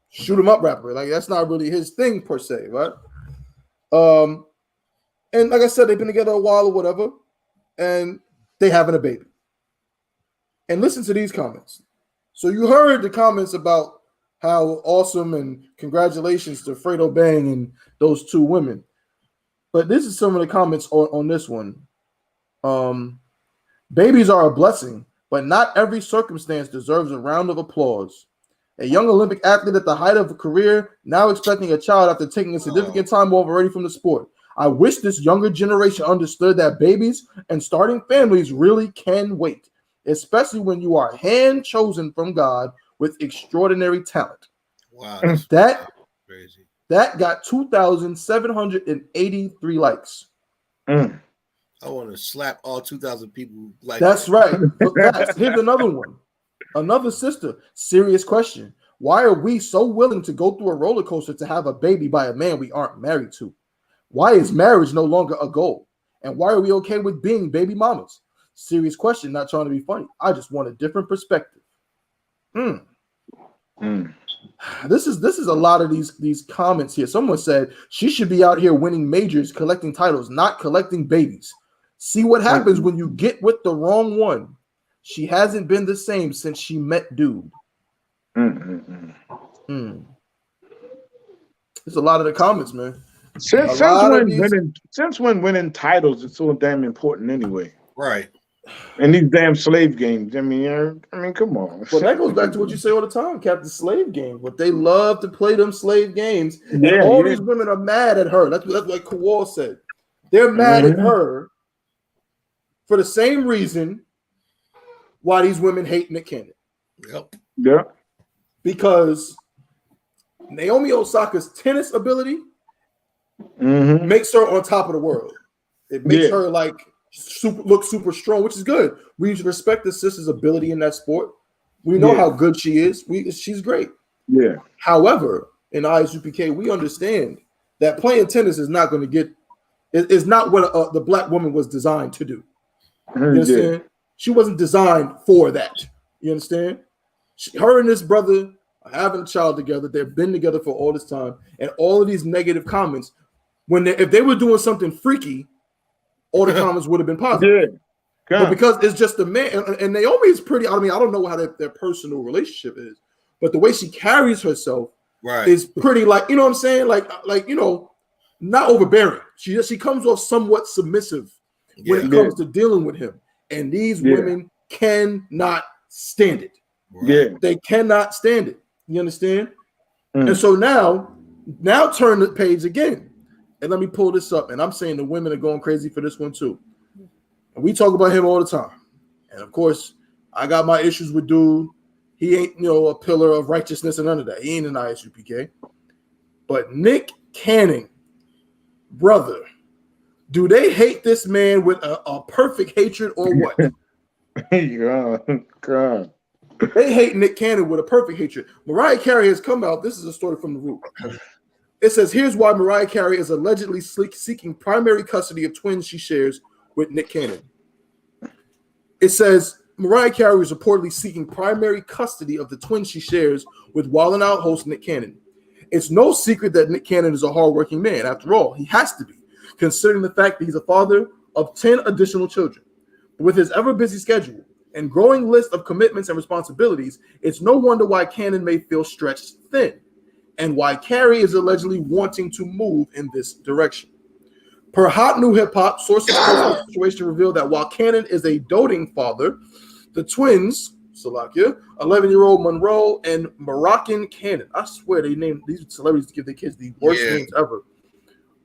shoot 'em up rapper. Like, that's not really his thing per se, right? And like I said, they've been together a while or whatever, and they having a baby. And listen to these comments. So you heard the comments about how awesome and congratulations to Fredo Bang and those two women. But this is some of the comments on this one. Babies are a blessing, but not every circumstance deserves a round of applause. A young Olympic athlete at the height of a career, now expecting a child after taking a significant time off already from the sport. I wish this younger generation understood that babies and starting families really can wait, especially when you are hand-chosen from God with extraordinary talent. Wow. That Crazy. That got 2,783 likes. I want to slap all 2,000 people like That's right. Here's another one. Another sister. Serious question. Why are we so willing to go through a roller coaster to have a baby by a man we aren't married to? Why is marriage no longer a goal? And why are we okay with being baby mamas? Serious question, not trying to be funny. I just want a different perspective. This is a lot of these comments here. Someone said she should be out here winning majors, collecting titles, not collecting babies. See what happens when you get with the wrong one. She hasn't been the same since she met dude. There's a lot of the comments, man. Since when winning titles is so damn important anyway? Right. And these damn slave games. I mean, come on. Well, that goes back to what you say all the time, Captain. Slave game. But they love to play them slave games. And these women are mad at her. That's what Kowal said. They're mad at her for the same reason why these women hate Nick Cannon. Yep. Yeah. Because Naomi Osaka's tennis ability makes her on top of the world. It makes her look super strong, which is good. We respect the sister's ability in that sport. We know how good she is. She's great. Yeah. However, in I.S.U.P.K, we understand that playing tennis is not going to get. Is not what the black woman was designed to do. You understand? She wasn't designed for that. You understand? Her and this brother are having a child together. They've been together for all this time, and all of these negative comments. If they were doing something freaky, all the comments would have been positive. But because it's just a man, and Naomi is pretty. I mean, I don't know how their personal relationship is, but the way she carries herself is pretty. Like, you know what I'm saying? Like not overbearing. She comes off somewhat submissive when it comes to dealing with him. And these women cannot stand it. They cannot stand it. You understand? And so now turn the page again. And let me pull this up. And I'm saying the women are going crazy for this one too. And we talk about him all the time. And of course, I got my issues with dude. He ain't, a pillar of righteousness and none of that. He ain't an I.S.U.P.K. But Nick Cannon, brother, do they hate this man with a perfect hatred or what? God. They hate Nick Cannon with a perfect hatred. Mariah Carey has come out. This is a story from The Root. It says, here's why Mariah Carey is allegedly seeking primary custody of twins she shares with Nick Cannon. It says, Mariah Carey is reportedly seeking primary custody of the twins she shares with Wild 'N Out host Nick Cannon. It's no secret that Nick Cannon is a hardworking man. After all, he has to be, considering the fact that he's a father of 10 additional children. With his ever-busy schedule and growing list of commitments and responsibilities, it's no wonder why Cannon may feel stretched thin, and why Carey is allegedly wanting to move in this direction. Per Hot New Hip Hop, sources close to the situation reveal that while Cannon is a doting father, the twins, Salakia, 11-year-old Monroe and Moroccan Cannon, I swear they named these celebrities to give their kids the worst names ever,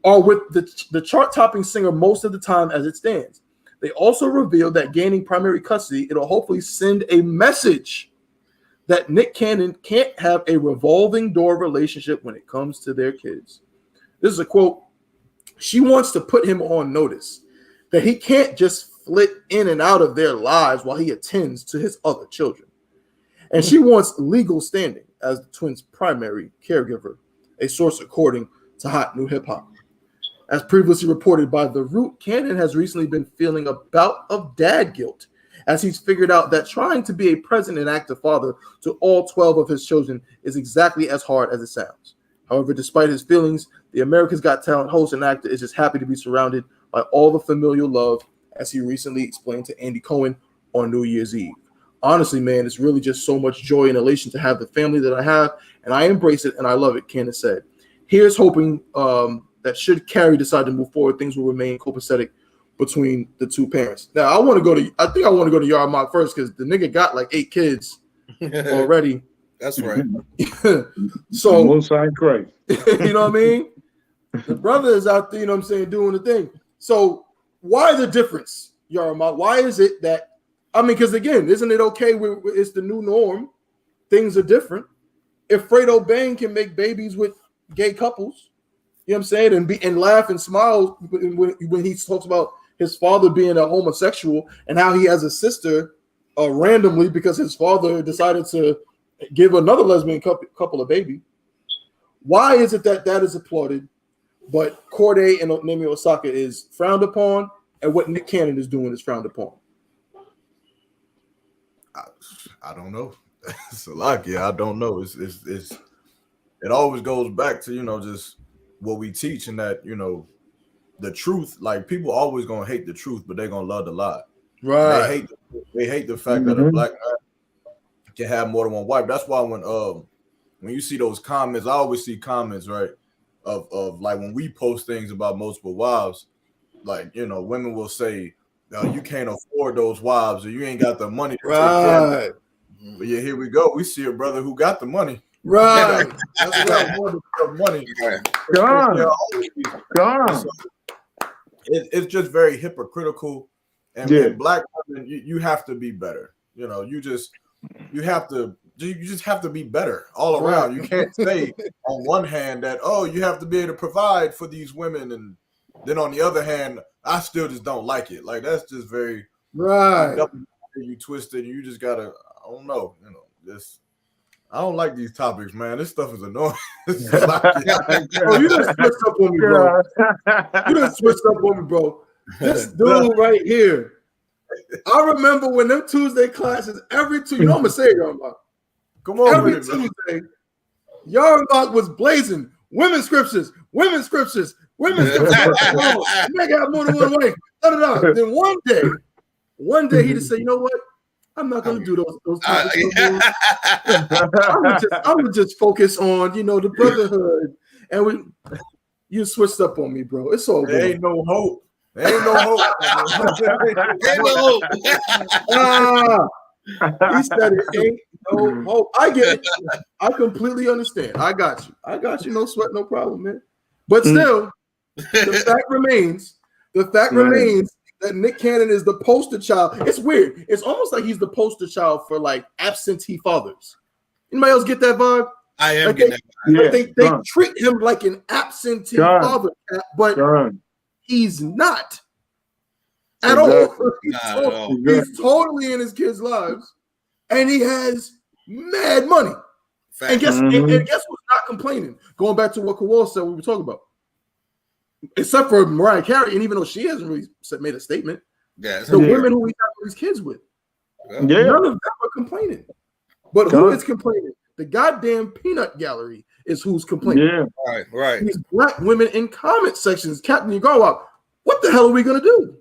are with the chart-topping singer most of the time as it stands. They also revealed that gaining primary custody, it'll hopefully send a message that Nick Cannon can't have a revolving door relationship when it comes to their kids. This is a quote. She wants to put him on notice that he can't just flit in and out of their lives while he attends to his other children. And she wants legal standing as the twins' primary caregiver, a source according to Hot New Hip Hop. As previously reported by The Root, Cannon has recently been feeling a bout of dad guilt as he's figured out that trying to be a present and active father to all 12 of his children is exactly as hard as it sounds. However, despite his feelings, the America's Got Talent host and actor is just happy to be surrounded by all the familial love, as he recently explained to Andy Cohen on New Year's Eve. Honestly, man, it's really just so much joy and elation to have the family that I have, and I embrace it and I love it, Cannon said. Here's hoping that should Carrie decide to move forward, things will remain copacetic between the two parents. Now, I want to go to Yarmouth first because the nigga got like 8 kids already. That's right. So, Most side crazy. you know what I mean? The brother is out there, you know what I'm saying, doing the thing. So, why the difference, Yarmouth? Why is it that, I mean, because again, isn't it okay? It's the new norm. Things are different. If Fredo Bang can make babies with gay couples, you know what I'm saying, and laugh and smile when he talks about his father being a homosexual and how he has a sister randomly because his father decided to give another lesbian couple a baby. Why is it that is applauded, but Corday and Naomi Osaka is frowned upon, and what Nick Cannon is doing is frowned upon? I don't know. So like, yeah, I don't know. It always goes back to, you know, just what we teach, and that, you know, the truth. Like, people always gonna hate the truth, but they're gonna love the lie. Right. They hate the fact that a black man can have more than one wife. That's why when you see those comments, I always see comments, right, of like when we post things about multiple wives, like, you know, women will say, you can't afford those wives, or you ain't got the money to take care of them. But yeah, here we go. We see a brother who got the money. Right. That's right. Money. Gone. It's just very hypocritical. And black women, you have to be better. You know, you just have to be better all around. You can't say on one hand that, oh, you have to be able to provide for these women, and then on the other hand, I still just don't like it. Like, that's just very you twisted. You just gotta, I don't know, you know, just, I don't like these topics, man. This stuff is annoying. Oh, you just switched up on me, bro. You just switched up on me, bro. This dude right here. I remember when them Tuesday classes, every Tuesday, you know, I'm gonna say it, Yarmouth. Come on, every Tuesday, Yarmouth was blazing women's scriptures. Nigga have more than one wife. Then one day he just said, you know what? I'm not gonna do those topics. I'm gonna just focus on, you know, the brotherhood. And you switched up on me, bro. It's all good. There ain't no hope. There ain't no hope. Ain't no hope. He said it ain't no hope. I get it. I completely understand. I got you. No sweat, no problem, man. But still, the fact remains that Nick Cannon is the poster child. It's weird. It's almost like he's the poster child for like absentee fathers. Anybody else get that vibe? I am like getting that vibe. They treat him like an absentee father, but he's not at all. He's totally in his kids' lives, and he has mad money. Fact. And guess who's not complaining? Going back to what Kawal said, we were talking about. Except for Mariah Carey, and even though she hasn't really made a statement, the women who he got these kids with, none of them are complaining. But who is complaining? The goddamn peanut gallery is who's complaining. Yeah, right. These black women in comment sections, Captain, you go out. What the hell are we gonna do?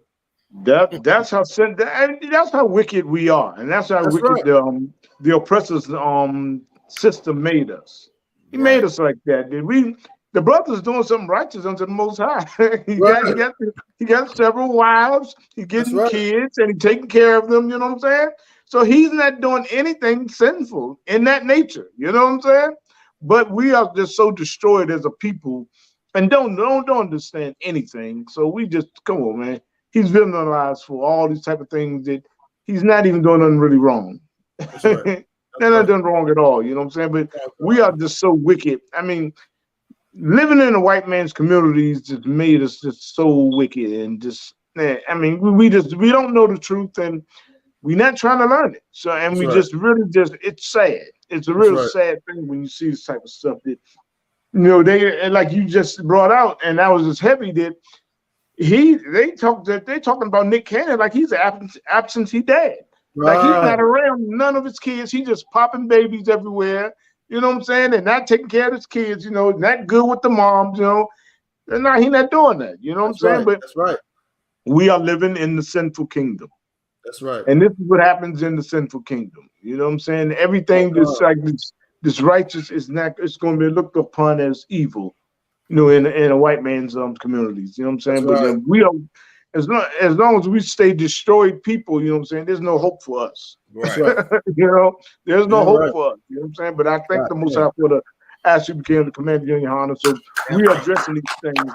That's how wicked we are, and that's how wicked the oppressor's system made us. He made us like that. The brother's doing something righteous unto the Most High. He got several wives. He's getting kids, and he's taking care of them. You know what I'm saying? So he's not doing anything sinful in that nature. You know what I'm saying? But we are just so destroyed as a people, and don't understand anything. So we just come on, man. he's villainized for all these type of things that he's not even doing nothing really wrong. That's right. They're not doing wrong at all. You know what I'm saying? But we are just so wicked. I mean, living in a white man's communities just made us just so wicked and just, man, I mean, we don't know the truth and we're not trying to learn it. So, and That's we right. just really it's sad. It's a real sad thing when you see this type of stuff that, you know, they, like you just brought out, and that was just heavy that they talking about Nick Cannon like he's an absentee dad. Right. Like he's not around none of his kids. He just popping babies everywhere. You know what I'm saying? And not taking care of his kids, you know, not good with the moms, you know. And now he's not doing that. You know what I'm saying? But that's right. We are living in the sinful kingdom. That's right. And this is what happens in the sinful kingdom. You know what I'm saying? Everything that's like this righteous is not, it's going to be looked upon as evil, you know, in a white man's communities. You know what I'm saying? That's But right. we are, as long as we stay destroyed people, you know what I'm saying, there's no hope for us. That's right. You know, there's no hope right. for us. You know what I'm saying? But I thank the Most High for the I.S.U.P.K and the command of YAHANNA. So we are addressing these things,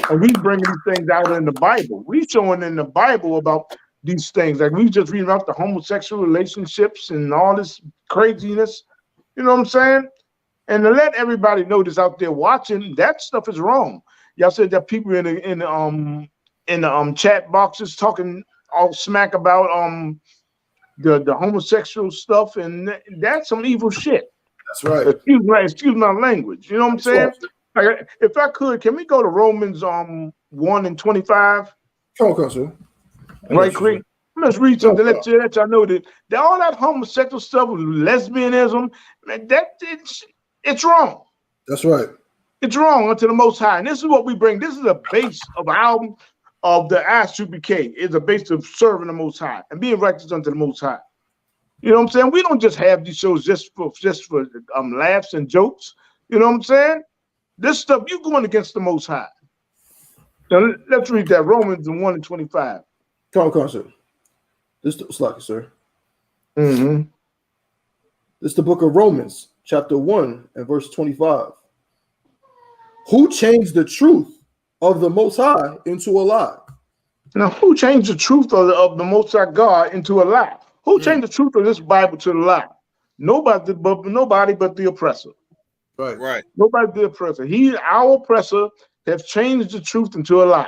and we bringing these things out in the Bible. We showing in the Bible about these things. Like we just reading about the homosexual relationships and all this craziness. You know what I'm saying? And to let everybody know this out there watching, that stuff is wrong. Y'all said that people in the chat boxes talking all smack about the homosexual stuff, and that's some evil shit. That's right. Excuse my language. You know what I'm saying? Like, if I could, can we go to Romans 1:25? Come on, sir. Right quick. I'm just read something let y'all know that all that homosexual stuff with lesbianism, man, it's wrong. That's right. It's wrong unto the Most High. And this is what we bring. This is a base of the I.S.U.P.K. It's a base of serving the Most High and being righteous unto the Most High. You know what I'm saying? We don't just have these shows just for laughs and jokes. You know what I'm saying? This stuff, you're going against the Most High. Now, let's read that. Romans 1:25. Come on, sir. This is like, sir. Mm-hmm. This is the book of Romans, chapter 1 and verse 25. Who changed the truth of the Most High into a lie? Now, who changed the truth of the Most High God into a lie? Who changed the truth of this Bible to the lie? Nobody but the oppressor. Right. Nobody the oppressor. Our oppressor, has changed the truth into a lie.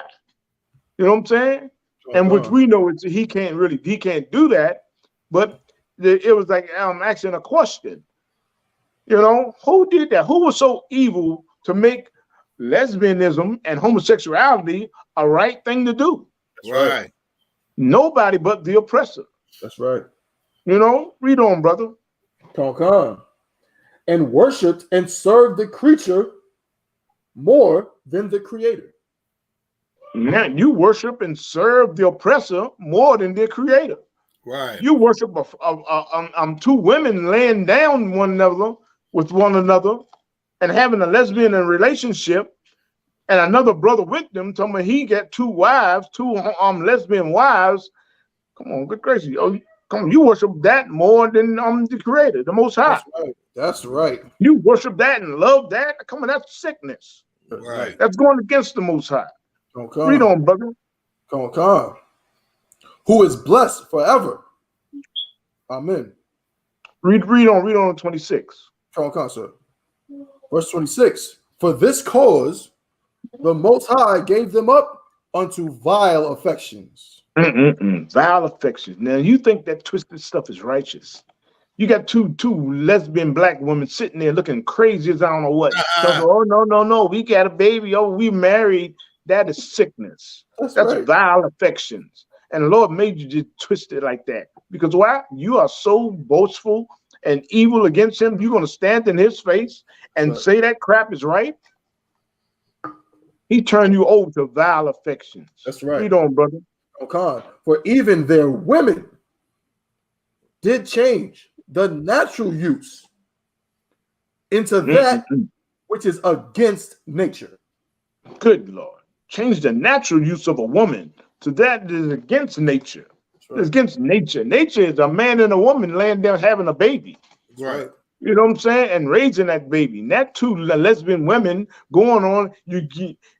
You know what I'm saying? And which we know he can't do that. But it was like I'm asking a question. You know, who did that? Who was so evil to make lesbianism and homosexuality a right thing to do? That's right. Nobody but the oppressor. That's right. You know, read on, brother. Come. And worshipped and served the creature more than the creator. Now you worship and serve the oppressor more than the creator. Right. You worship two women laying down with one another and having a lesbian relationship, and another brother with them telling me he got two lesbian wives. Come on, good gracious. Oh, come on, you worship that more than the creator, the Most High. That's right. You worship that and love that. Come on, that's sickness. Right. That's going against the Most High. Come. Read on, brother. Come. Who is blessed forever. Amen. Read on 26. Come, sir. Verse 26. For this cause the Most High gave them up unto vile affections. Vile affections. Now you think that twisted stuff is righteous? You got two lesbian black women sitting there looking crazy as I don't know what. Oh no, we got a baby. Oh, we married. That is sickness. That's right. Vile affections. And the Lord made you just twist it like that. Because why? You are so boastful and evil against him. You're going to stand in his face and say that crap is right. He turned you over to vile affections. That's right. Read on, brother. Okay. For even their women did change the natural use into that which is against nature. Good Lord. Change the natural use of a woman to that is against nature. Right. It's against nature. Nature is a man and a woman laying down having a baby. Right. You know what I'm saying? And raising that baby. Not two lesbian women going on.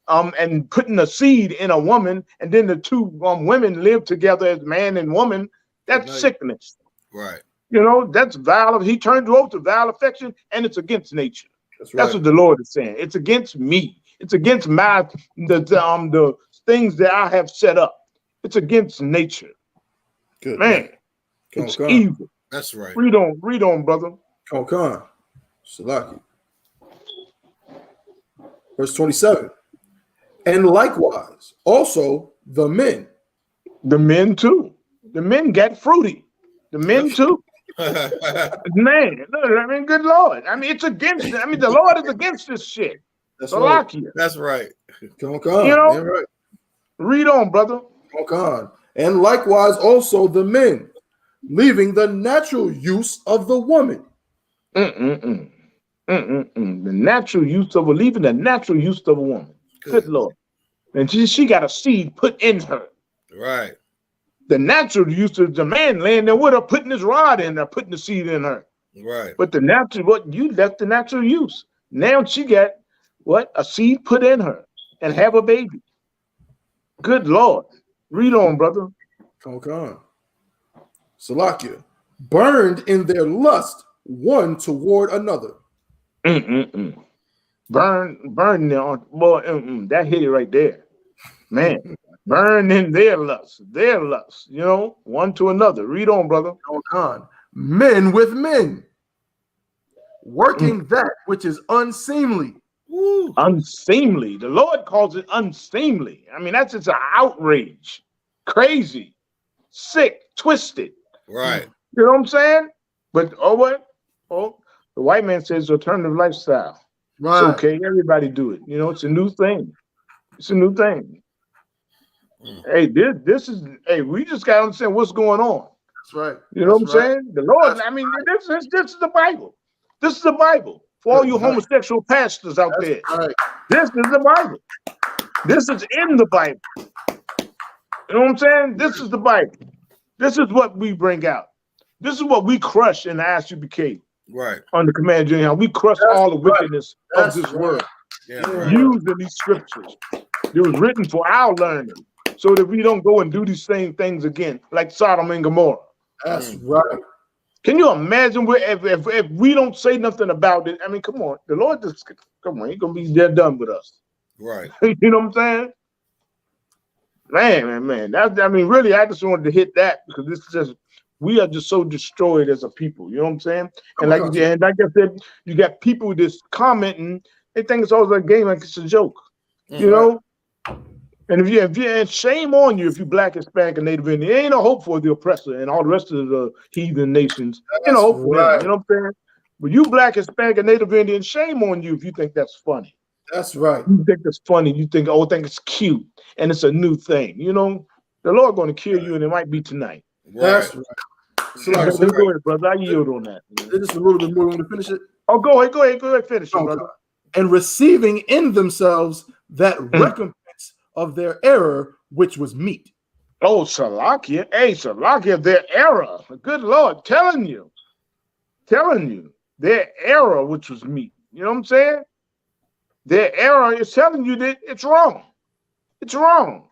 and putting a seed in a woman, and then the two women live together as man and woman, that's sickness. Right. You know, that's vile. He turned you over to vile affection, and it's against nature. That's what the Lord is saying. It's against me. It's against the things that I have set up. It's against nature. Good man. It's evil. That's right. Read on, brother. Come on. Salaki. Verse 27. And likewise, also the men. The men too. The men got fruity. The men too. Man, I mean, good Lord. I mean, it's against. I mean, the Lord is against this shit. That's right. That's right. Come on. You know, right. Read on, brother. Come on. And likewise, also the men, leaving the natural use of the woman. The natural use of leaving the natural use of a woman. Good Lord. And she got a seed put in her. Right. The natural use of the man laying there with her, putting his rod in there, putting the seed in her. Right. But the natural, what you left the natural use. Now she got what? A seed put in her and have a baby. Good Lord. Read on, brother. Come on. Salakia. Burned in their lust one toward another. Burn there. Boy, that hit it right there. Man. Burn in their lust, you know, one to another. Read on, brother. Come on. Men with men, working that which is unseemly. Ooh. Unseemly. The Lord calls it unseemly. I mean, that's just an outrage. Crazy, sick, twisted. Right. You know what I'm saying? But the white man says alternative lifestyle. Right. It's okay. Everybody do it. You know, it's a new thing. It's a new thing. Hey, this is we just gotta understand what's going on. That's right. You know what I'm saying? The Lord, I mean, this is the Bible. This is the Bible. For all you homosexual pastors out there. Right. This is the Bible. This is in the Bible. You know what I'm saying? This is the Bible. This is what we bring out. This is what we crush in the I.S.U.P.K. Right. Under Command General. We crush all the wickedness of this world. Yeah, using these scriptures. It was written for our learning, so that we don't go and do these same things again, like Sodom and Gomorrah. That's right. Can you imagine if we don't say nothing about it? I mean, come on, the Lord just he's gonna be dead done with us. Right. You know what I'm saying? Man. That, I mean, really, I just wanted to hit that because this is just we are just so destroyed as a people. You know what I'm saying? And like I said, you got people just commenting. They think it's always a game, like it's a joke. You know? And if you shame on you if you black, Hispanic, and Native Indian, there ain't no hope for the oppressor and all the rest of the heathen nations. Ain't no hope for them. You know what I'm saying? But you black, Hispanic, and Native Indian, shame on you if you think that's funny. That's right. You think it's funny. You think, think it's cute and it's a new thing. You know, the Lord going to kill you, and it might be tonight. That's right. Go ahead, brother. I yield on that. Just a little bit more. You want to finish it? Oh, go ahead, finish it, brother. And receiving in themselves that recompense of their error, which was meat. Oh, Salakia. Hey, Salakia, their error. Good Lord, telling you. Their error, which was meat. You know what I'm saying? Their error is telling you that it's wrong. It's wrong.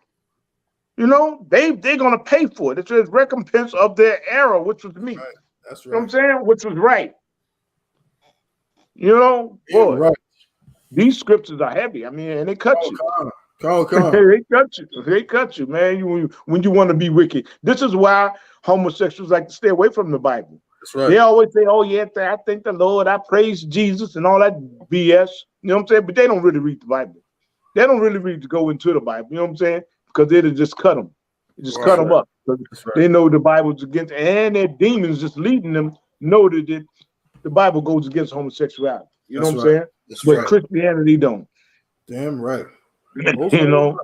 You know, they're going to pay for it. It's a recompense of their error, which was meat. Right. That's right. You know what I'm saying? Which was right. You know, boy, right. These scriptures are heavy. I mean, and they cut you. They cut you, man. When you want to be wicked. This is why homosexuals like to stay away from the Bible. That's right. They always say, "Oh yeah, I thank the Lord, I praise Jesus," and all that BS. You know what I'm saying? But they don't really read the Bible. They don't really read to go into the Bible. You know what I'm saying? Because it'll just cut them. Cut them up. They know the Bible's against, and their demons just leading them know that the Bible goes against homosexuality. You know what I'm saying? But Christianity don't. Damn right. You know,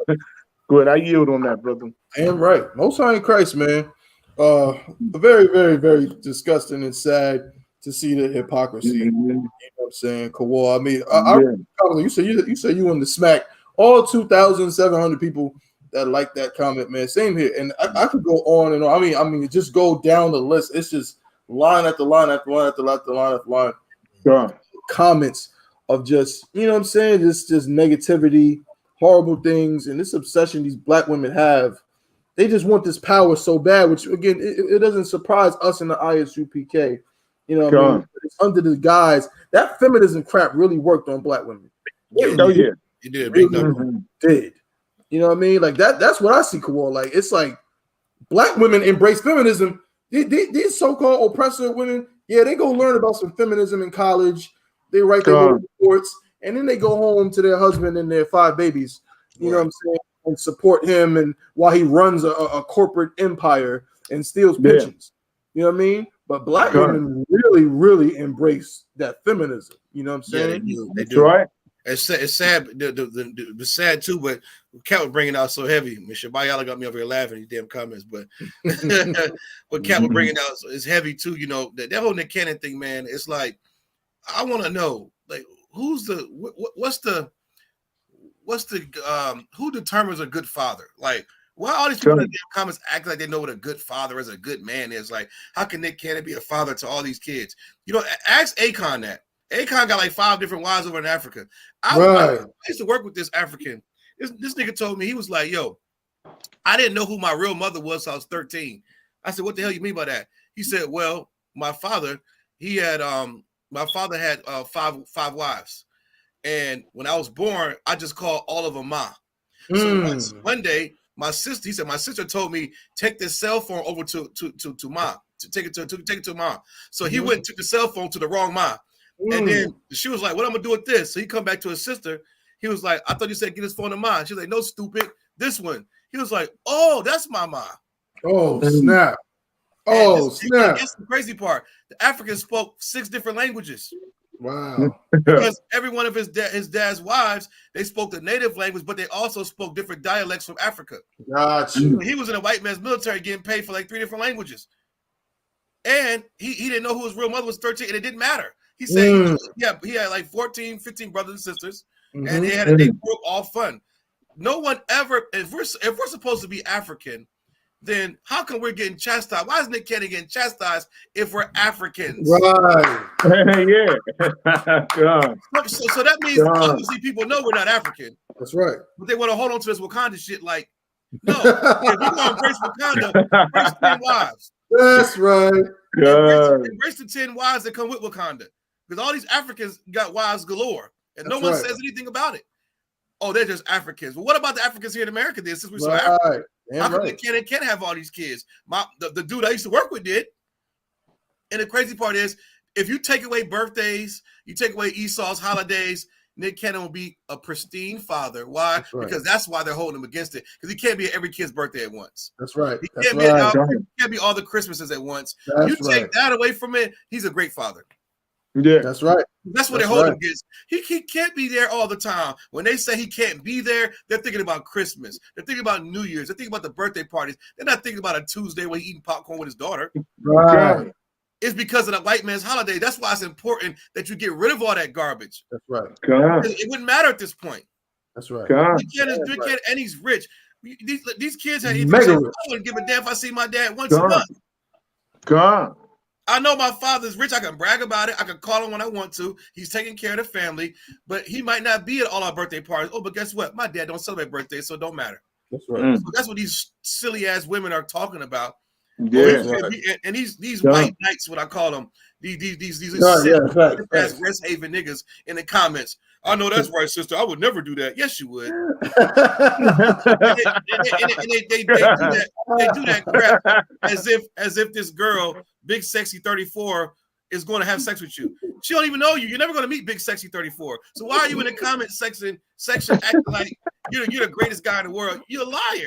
good. I yield on that, brother. Damn right. Most High in Christ, man. Very, very, very disgusting and sad to see the hypocrisy. You know what I'm saying? Kawal. I mean, you said you wanted to smack all 2,700 people that like that comment, man. Same here. And I could go on and on. I mean, just go down the list. It's just line after line after line after line after line after line. Sure. Comments of just, you know what I'm saying, just negativity, horrible things and this obsession these black women have. They just want this power so bad, which again, it doesn't surprise us in the I.S.U.P.K. You know what I mean? It's under the guise that feminism crap really worked on black women. It did. Really did. You know what I mean? Like that's what I see, Kawal. Like it's like black women embrace feminism. These so-called oppressor women, yeah, they go learn about some feminism in college. They write their little reports, and then they go home to their husband and their 5 babies. You know what I'm saying? And support him, and while he runs a corporate empire and steals pensions. You know what I mean? But black women really, really embrace that feminism. You know what I'm saying? Yeah, they do. Right. It's sad. The sad too, but Cat was bringing out so heavy. Mr. Bayala got me over here laughing these damn comments, but what Cat was bringing out is heavy too. You know that whole Nick Cannon thing, man. It's like I want to know, like, who's the who determines a good father? Like, why all these people in the comments act like they know what a good father is, a good man is? Like, how can Nick Cannon be a father to all these kids? You know, ask Akon that. Akon got like 5 different wives over in Africa. I used to work with this African. This nigga told me, he was like, yo, I didn't know who my real mother was till I was 13. I said, what the hell you mean by that? He said, well, my father had 5 wives. And when I was born, I just called all of them ma. So one day, my sister told me, take this cell phone over to ma, to take it to ma. So he went and took the cell phone to the wrong ma. And then she was like, what I'm gonna do with this? So he come back to his sister. He was like, I thought you said get his phone to ma. She was like, no, stupid, this one. He was like, oh, that's my ma. Oh, snap. Oh, snap. That's the crazy part. The Africans spoke 6 different languages. Wow. Because every one of his dad's wives, they spoke the native language, but they also spoke different dialects from Africa. Gotcha. He was in a white man's military getting paid for like 3 different languages. And he didn't know who his real mother was 13, and it didn't matter. He said he had like 14, 15 brothers and sisters, and they grew up all fun. No one ever, if we're supposed to be African, then how come we're getting chastised? Why is Nick Cannon getting chastised if we're Africans? Right. Yeah. So that means obviously people know we're not African. That's right. But they want to hold on to this Wakanda shit like, no, if you want to embrace Wakanda, embrace 10 wives. That's right. Embrace the 10 wives that come with Wakanda. Because all these Africans got wives galore, and no one says anything about it. Oh, they're just Africans. Well, what about the Africans here in America then, since we're so African? How come Nick Cannon can't have all these kids? The dude I used to work with did. And the crazy part is, if you take away birthdays, you take away Esau's holidays, Nick Cannon will be a pristine father. Why? Because that's why they're holding him against it. Because he can't be at every kid's birthday at once. That's right. He can't be all the Christmases at once. You take that away from it, he's a great father. Yeah, that's right. That's what they're holding against. He can't be there all the time. When they say he can't be there, they're thinking about Christmas. They're thinking about New Year's. They're thinking about the birthday parties. They're not thinking about a Tuesday when he's eating popcorn with his daughter. Right. It's because of the white man's holiday. That's why it's important that you get rid of all that garbage. That's right. It wouldn't matter at this point. That's right. And he's rich. These kids had I wouldn't give a damn if I see my dad once a month. I know my father's rich. I can brag about it. I can call him when I want to. He's taking care of the family, but he might not be at all our birthday parties. Oh, but guess what? My dad don't celebrate birthdays, so it don't matter. That's right. So that's what these silly ass women are talking about. Yeah. And these white knights, what I call them, these Rest Haven niggas in the comments. I know that's right, sister. I would never do that. Yes, you would. They do that crap as if this girl, Big Sexy 34, is going to have sex with you. She don't even know you. You're never going to meet Big Sexy 34. So why are you in the comment section acting like you're the greatest guy in the world? You're a liar.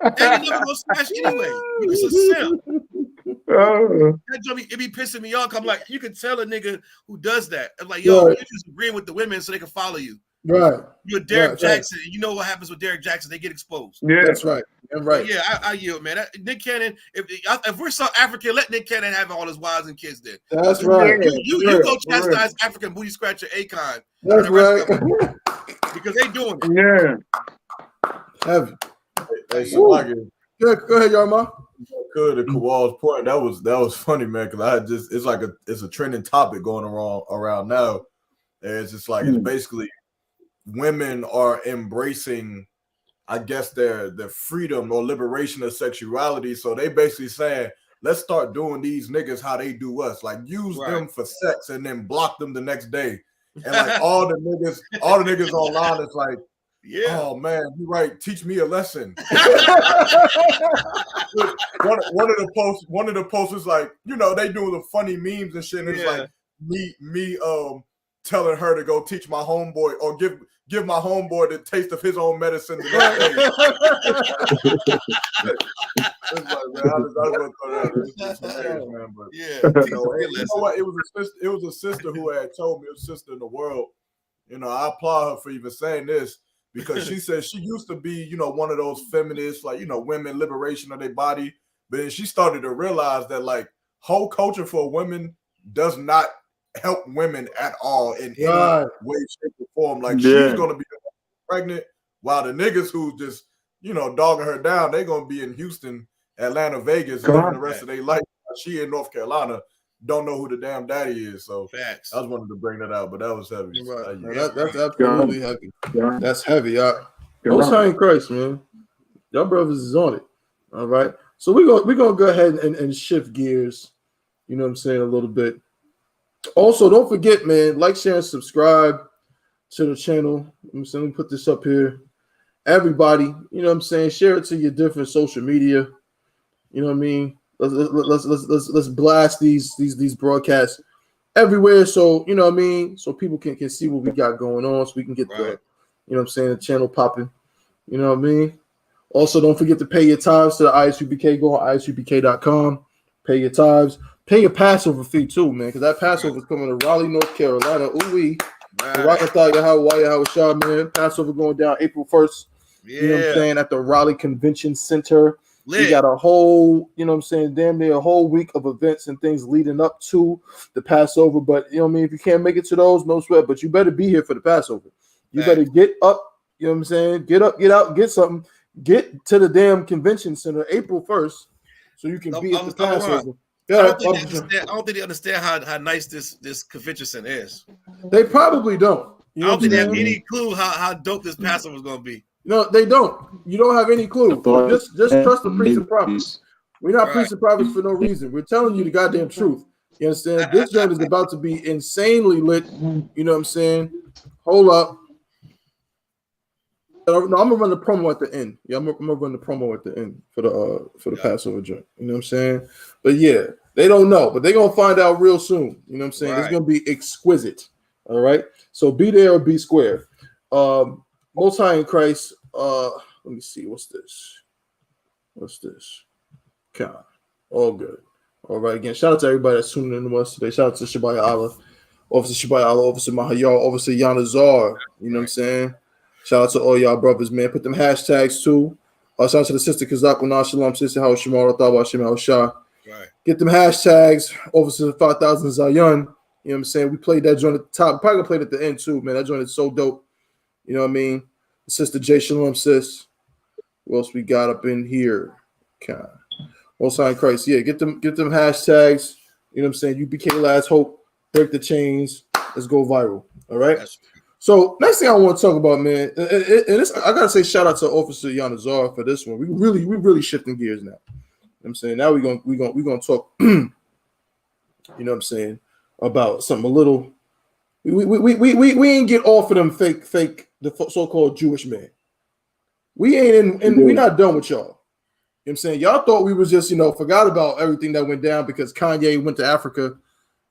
And you never go smash anyway. You just a simp. That joke it be pissing me off. I'm like, you can tell a nigga who does that. I'm like, yo, you're just agreeing with the women so they can follow you. Right. You're Derek Jackson. You know what happens with Derek Jackson? They get exposed. Yeah, that's right. I'm right. Yeah, I yield, man. Nick Cannon. If we're so African, let Nick Cannon have all his wives and kids. Then that's right. You go chastise African booty scratcher Akon. That's right. Because they doing it. Yeah. Heavy. Hey, so go ahead, Yarma. Good to Kawal's point. That was funny, man. Because it's a trending topic going around now. And it's just like it's basically women are embracing, I guess, their freedom or liberation of sexuality. So they basically saying, let's start doing these niggas how they do us. Like use them for sex and then block them the next day. And like all the niggas online is like, oh man, you right. Teach me a lesson. one of the posts is like, you know, they do the funny memes and shit. And it's like me telling her to go teach my homeboy or give my homeboy the taste of his own medicine the next day. It's like, man, I was gonna throw that. It's hilarious, man. But you know what? It was a sister who had told me, it was a sister in the world. You know, I applaud her for even saying this because she said she used to be, you know, one of those feminists, like, you know, women liberation of their body. But then she started to realize that like whole culture for women does not help women at all in any way, shape, or form. Like she's gonna be pregnant while the niggas who just, you know, dogging her down, they're gonna be in Houston, Atlanta, Vegas, living the rest of their life. She in North Carolina, don't know who the damn daddy is. So I just wanted to bring that out, but that was heavy. That's absolutely heavy. That's heavy. Most High in Christ, man. Y'all brothers is on it. All right. So we're gonna go ahead and shift gears, you know what I'm saying, a little bit. Also, don't forget, man, like, share, and subscribe to the channel. Let me put this up here. Everybody, you know what I'm saying, share it to your different social media. You know what I mean? Let's blast these broadcasts everywhere. So you know what I mean. So people can see what we got going on. So we can get the, you know what I'm saying, the channel popping. You know what I mean. Also, don't forget to pay your tithes to the I.S.U.P.K. Go on ISUPK.com. Pay your tithes. Pay your Passover fee too, man, because that Passover is coming to Raleigh, North Carolina. Ooh-wee. YAHANNA, man. Passover going down April 1st. You know what I'm saying? At the Raleigh Convention Center. We got a whole, you know what I'm saying, damn near a whole week of events and things leading up to the Passover. But, you know what I mean, if you can't make it to those, no sweat. But you better be here for the Passover. You better get up, you know what I'm saying? Get up, get out, get something. Get to the damn convention center April 1st so you can be at the Passover. I don't think they understand how nice this convention center is. They probably don't. You know I don't think they have any clue how dope this Passover is going to be. No, they don't. You don't have any clue. Just trust the priests and prophets. We're not priests and prophets for no reason. We're telling you the goddamn truth. You understand? This joint is about to be insanely lit. You know what I'm saying? Hold up. No, I'm gonna run the promo at the end. Yeah, I'm gonna run the promo at the end for the Passover joint. You know what I'm saying? But yeah, they don't know, but they're gonna find out real soon. You know what I'm saying? It's gonna be exquisite. All right. So be there or be square. Most High in Christ. Let me see. What's this? God. All good. All right. Again, shout out to everybody that's tuning in to us today. Shout out to Shabbat Allah, Officer Shabbat Allah, Officer Mahayal, Officer Yanazar. You know what I'm saying? Shout out to all y'all brothers, man. Put them hashtags too. Shout out to the sister Kazakuna Shalom, sister How Shemar Tawa Shemal Shah. Get them hashtags. Officer 5000 Zayon. You know what I'm saying? We played that joint at the top. Probably gonna play it at the end too, man. That joint is so dope. You know what I mean? Sister J Shalom, sis. What else we got up in here? God. Most High in Christ. Yeah, get them hashtags. You know what I'm saying? U.P.K. Last Hope. Break the chains. Let's go viral. All right. So next thing I want to talk about, man, and I gotta say shout out to Officer Yanazar for this one. We really shifting gears now. You know what I'm saying? Now we're gonna talk, you know what I'm saying, about something a little. We ain't get off of them fake the so-called Jewish man. We ain't we're not done with y'all. You know what I'm saying? Y'all thought we was just, you know, forgot about everything that went down because Kanye went to Africa.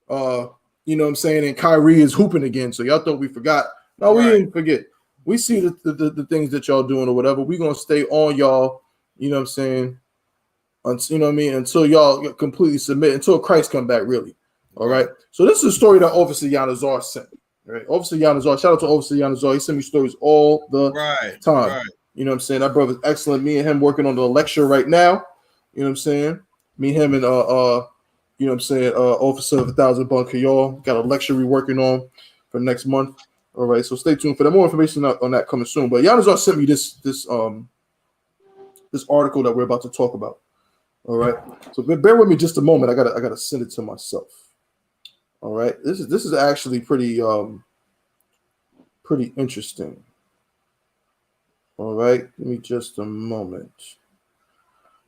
You know what I'm saying? And Kyrie is hooping again. So y'all thought we forgot. No, we didn't forget. We see the things that y'all doing or whatever. We're gonna stay on y'all, you know what I'm saying? You know what I mean? Until y'all completely submit, until Christ come back, really. All right. So this is a story that Officer Yanazar sent. Right? Officer Yanazar, shout out to Officer Yanazar. He sent me stories all the time. Right. You know what I'm saying? That brother's excellent. Me and him working on the lecture right now. You know what I'm saying? Me, him, and you know what I'm saying, Officer of 1000 Bunker, y'all got a lecture we working on for next month. All right, so stay tuned for that. More information on that coming soon. But Yanazar sent me this article that we're about to talk about. All right, so bear with me just a moment. I gotta send it to myself. All right, this is actually pretty pretty interesting. All right, give me just a moment.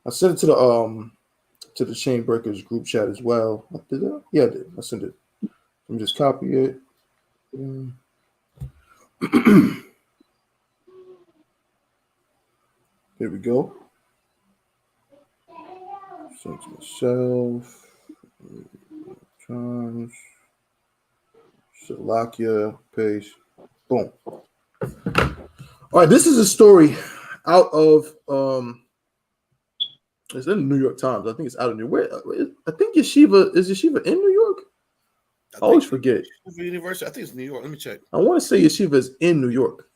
I sent it to the Chain Breakers group chat as well. Did I? Yeah, I did. I sent it. Let me just copy it. Here we go. Send to myself. Times. Salakia. Paste. Boom. All right, this is a story out of it's in the New York Times. I think it's out of New York. I think Yeshiva is Yeshiva in New York. I always forget. University. I think it's New York. Let me check. I want to say Yeshiva is in New York,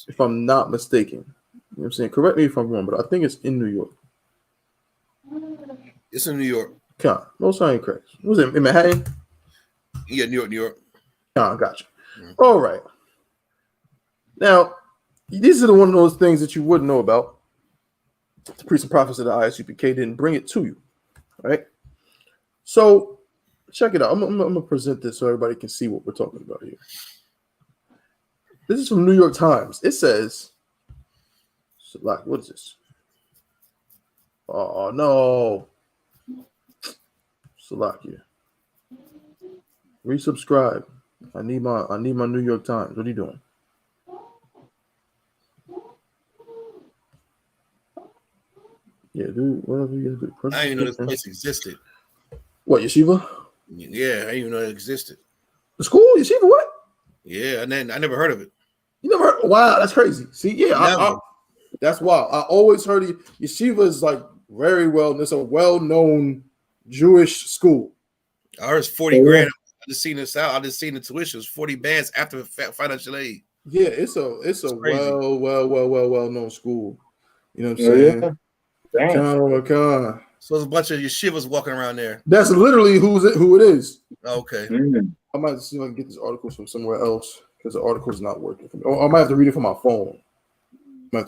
if I'm not mistaken. You know what I'm saying? Correct me if I'm wrong, but I think it's in New York. It's in New York. Con, no sign correct. Was it in Manhattan? Yeah, New York. Con, gotcha. All right. Now, these are one of those things that you wouldn't know about. The priests and prophets of the I.S.U.P.K didn't bring it to you, right? So, check it out. I'm going to present this so everybody can see what we're talking about here. This is from New York Times. It says, what is this? Oh, no. Salakia. Resubscribe. I need my New York Times. What are you doing? Yeah, dude, whatever you do. I didn't know this place existed. What, Yeshiva? Yeah, I didn't even know it existed. The school? Yeshiva what? Yeah, and then I never heard of it. You never heard? Wow, that's crazy. See, yeah, that's wild. I always heard Yeshiva is like very well. It's a well-known Jewish school. I heard it's 40 grand. I just seen this out. I just seen the tuition. It was 40 bands after financial aid. Yeah, it's a well-known school. You know what I'm saying? Yeah. So there's a bunch of yeshivas walking around there. That's literally who it is. Okay. I might see if I can get this article from somewhere else because the article is not working for me. Or I might have to read it from my phone. Yeah,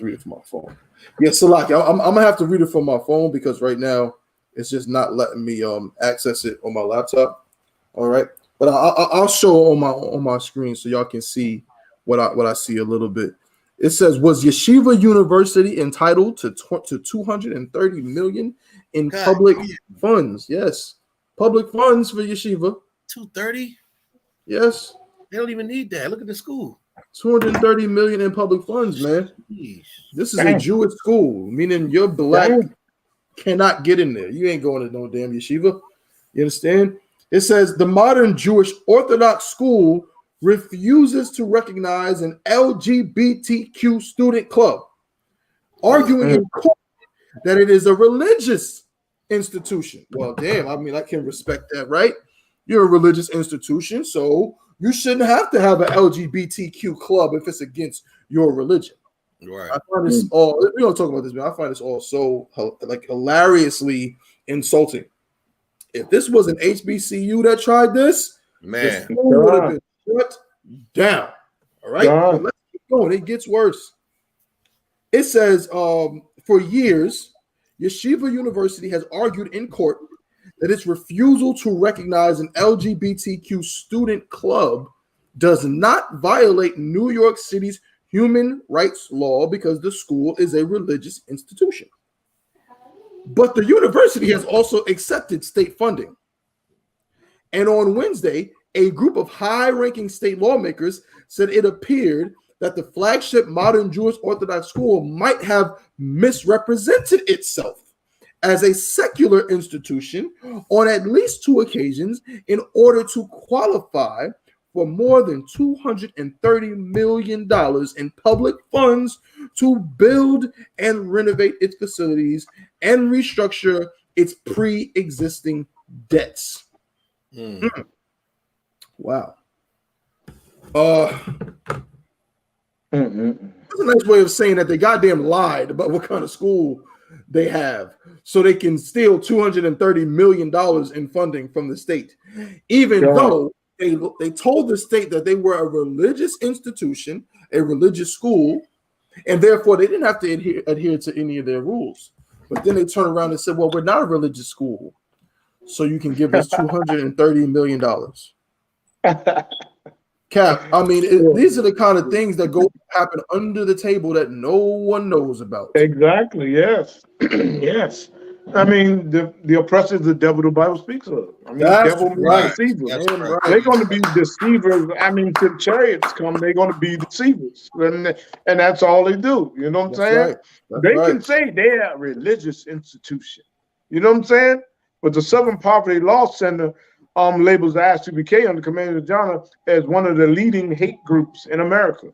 Salaki, I'm gonna have to read it from my phone because right now it's just not letting me access it on my laptop. All right, but I'll show on my screen so y'all can see what I see a little bit. It says, was Yeshiva University entitled to 230 million in public funds? Yes, public funds for Yeshiva. 230? Yes. They don't even need that. Look at the school. 230 million in public funds, man. This is a Jewish school, meaning you're black cannot get in there. You ain't going to no damn yeshiva. You understand? It says the modern Jewish Orthodox school refuses to recognize an LGBTQ student club, arguing in court that it is a religious institution. Well, damn, I mean, I can respect that, right? You're a religious institution, so you shouldn't have to have an LGBTQ club if it's against your religion. Right. I find this all, we don't talk about this, but I find this all so like hilariously insulting. If this was an HBCU that tried this, man, the school would have been shut down. All right, but let's keep going. It gets worse. It says, for years, Yeshiva University has argued in court that its refusal to recognize an LGBTQ student club does not violate New York City's human rights law because the school is a religious institution. But the university has also accepted state funding. And on Wednesday, a group of high-ranking state lawmakers said it appeared that the flagship modern Jewish Orthodox school might have misrepresented itself as a secular institution on at least 2 occasions in order to qualify for more than $230 million in public funds to build and renovate its facilities and restructure its pre-existing debts. Wow. That's a nice way of saying that they goddamn lied about what kind of school they have so they can steal $230 million in funding from the state, even though they told the state that they were a religious institution, a religious school, and therefore they didn't have to adhere to any of their rules. But then they turned around and said, well, we're not a religious school, so you can give us $230 million. Cap, I mean, these are the kind of things that happen under the table that no one knows about. Exactly. Yes. Yes. I mean, the oppressor is the devil the Bible speaks of. I mean, That's devil means right. deceiver. That's Damn right. They're going to be deceivers. I mean, till chariots come, they're going to be deceivers, and that's all they do. You know what I'm That's saying? right. That's They right. can say they're a religious institution. You know what I'm saying? But the Southern Poverty Law Center labels the I.S.U.P.K under Commander John as one of the leading hate groups in America.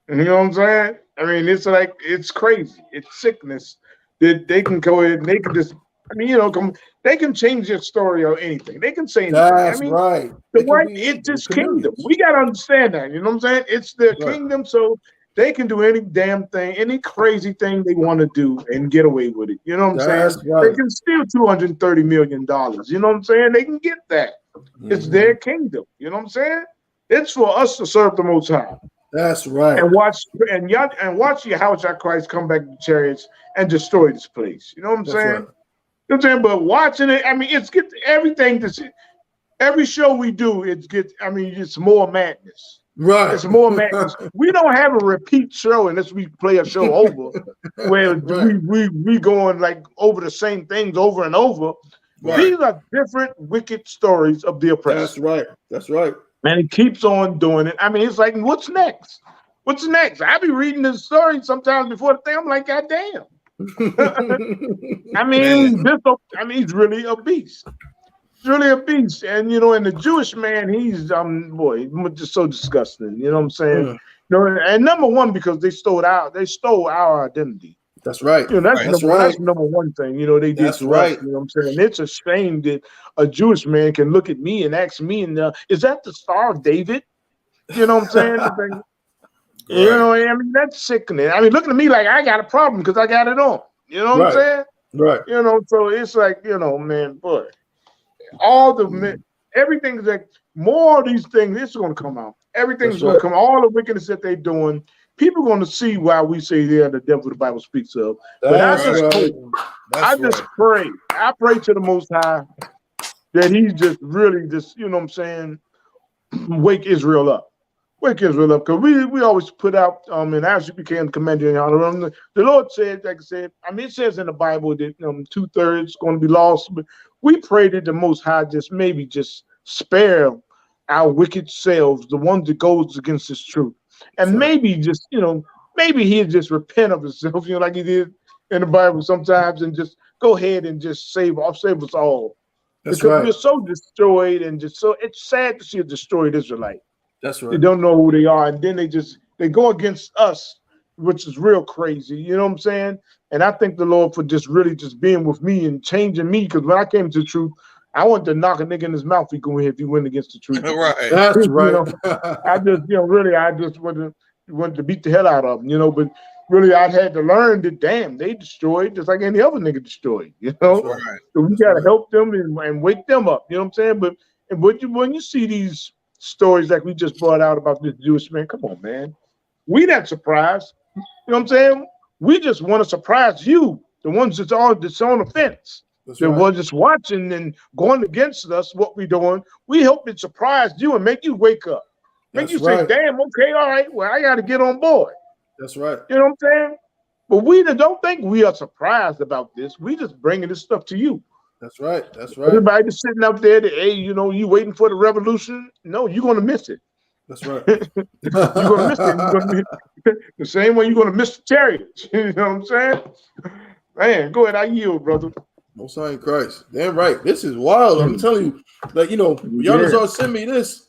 You know what I'm saying? I mean, it's like, it's crazy. It's sickness that they can go ahead and they can just, I mean, you know, they can change your story or anything. They can say anything. That's I mean, right. the white, it's this kingdom. We got to understand that. You know what I'm saying? It's their kingdom, so they can do any damn thing, any crazy thing they want to do and get away with it. You know what I'm saying? Right. They can steal $230 million. You know what I'm saying? They can get that. It's their kingdom. You know what I'm saying? It's for us to serve the Most High. That's right. And watch Yahushua Christ come back to chariots and destroy this place. You know what I'm saying? Right. You know what I'm saying? But watching it, I mean, it's get everything to see. Every show we do, it's more madness. Right. It's more madness. We don't have a repeat show unless we play a show over where we going like over the same things over and over. Right. These are different wicked stories of the oppressed. That's right. That's right. And he keeps on doing it. I mean, it's like, what's next? What's next? I be reading the story sometimes before the thing. I'm like, God damn. I mean, he's really a beast. He's really a beast. And you know, and the Jewish man, he's just so disgusting. You know what I'm saying? You know, and number one, because they stole our identity. That's right. You know, that's number one thing. You know, they did to us. You know what I'm saying? It's a shame that a Jewish man can look at me and ask me, is that the Star of David? You know what I'm saying? You know, I mean, that's sickening. I mean, looking at me like I got a problem because I got it on. You know what I'm saying? Right. You know, so it's like, you know, man, boy, everything's like, more of these things, it's going to come out. Everything's going to come out. All the wickedness that they're doing, people are going to see why we say they're the devil the Bible speaks of. But I pray to the Most High that he's just really just, you know what I'm saying, wake Israel up. Wake Israel up. Because we always put out, in I.S.U.P.K and Commander Yohana, the Lord said, like I said, I mean, it says in the Bible that 2/3 going to be lost. But we pray that the Most High just spare our wicked selves, the ones that goes against his truth. And maybe just, maybe he'll just repent of himself, like he did in the Bible sometimes, and just go ahead and just save us all. Because we're so destroyed and just so, it's sad to see a destroyed Israelite. That's right. They don't know who they are. And then they go against us, which is real crazy. You know what I'm saying? And I thank the Lord for just really just being with me and changing me. Because when I came to the truth, I wanted to knock a nigga in his mouth if he went against the truth. Right. That's right. I just wanted to beat the hell out of him, but really I had to learn that, damn, they destroyed just like any other nigga destroyed, Right. So we got to help them and wake them up, you know what I'm saying? But when you see these stories like we just brought out about this Jewish man, come on, man. We not surprised. You know what I'm saying? We just want to surprise you, the ones that's on the fence. That was just watching and going against us, what we're doing. We hope it surprised you and make you wake up. Make you say, damn, okay, all right, well, I got to get on board. That's right. You know what I'm saying? But we don't think we are surprised about this. We just bringing this stuff to you. That's right. That's right. Everybody just sitting up there, you waiting for the revolution. No, you're going to miss it. That's right. You're going to miss it. You're going to be the same way you're going to miss the chariots. You know what I'm saying? Man, go ahead. I yield, brother. Most High in Christ. Damn right. This is wild. I'm telling you, like, Yonazar sent me this,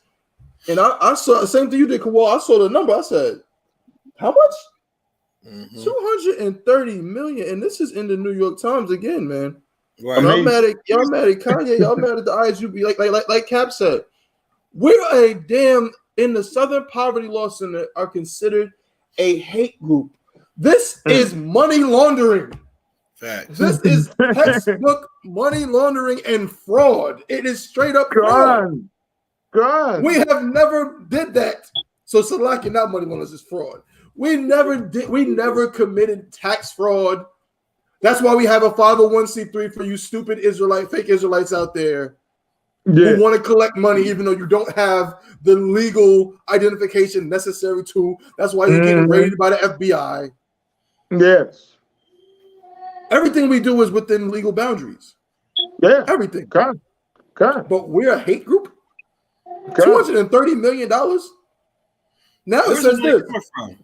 and I saw the same thing you did, Kawal. I saw the number. I said, how much? 230 million. And this is in the New York Times again, man. Right. Y'all mad at Kanye. Y'all mad at the I.S.U.P.K. Like Cap said, we're in the Southern Poverty Law Center are considered a hate group. This is money laundering. Facts. This is textbook money laundering and fraud. It is straight up fraud. God. We have never did that. So Salaki, not money laundering, is fraud. We never committed tax fraud. That's why we have a 501c3 for you stupid fake Israelites out there. who want to collect money even though you don't have the legal identification necessary to. That's why you're getting raided by the FBI. Yes. Everything we do is within legal boundaries. Yeah. Everything. God. But we're a hate group? $230 million? Now Where's it says the money this. coming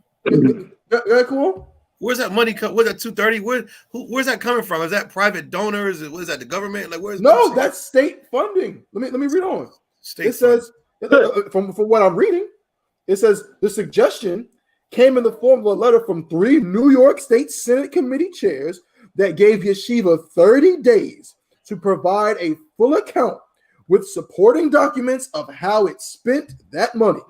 from? Very cool. Where's that money come? Where's that 230? Where's that coming from? Is that private donors? What is that, the government? Like, where's No, that's state funding. Let me read on. It says from what I'm reading, it says the suggestion came in the form of a letter from 3 New York State Senate committee chairs that gave Yeshiva 30 days to provide a full account with supporting documents of how it spent that money.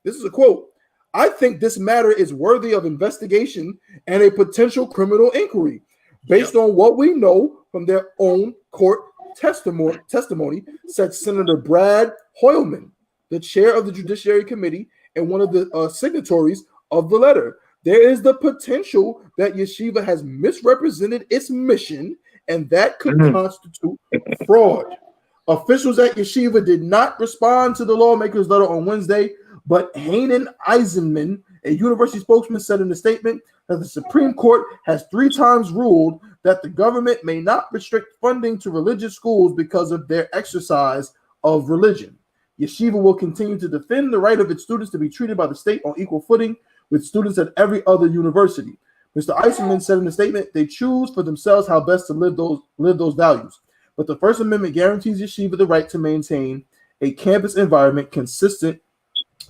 This is a quote. I think this matter is worthy of investigation and a potential criminal inquiry based on what we know from their own court testimony, said Senator Brad Hoylman, the chair of the Judiciary Committee and one of the signatories of the letter. There is the potential that Yeshiva has misrepresented its mission, and that could constitute fraud. Officials at Yeshiva did not respond to the lawmaker's letter on Wednesday, but Hanan Eisenman, a university spokesman, said in a statement that the Supreme Court has 3 times ruled that the government may not restrict funding to religious schools because of their exercise of religion. Yeshiva will continue to defend the right of its students to be treated by the state on equal footing with students at every other university. Mr. Eisenman said in a statement, they choose for themselves how best to live those values. But the First Amendment guarantees Yeshiva the right to maintain a campus environment consistent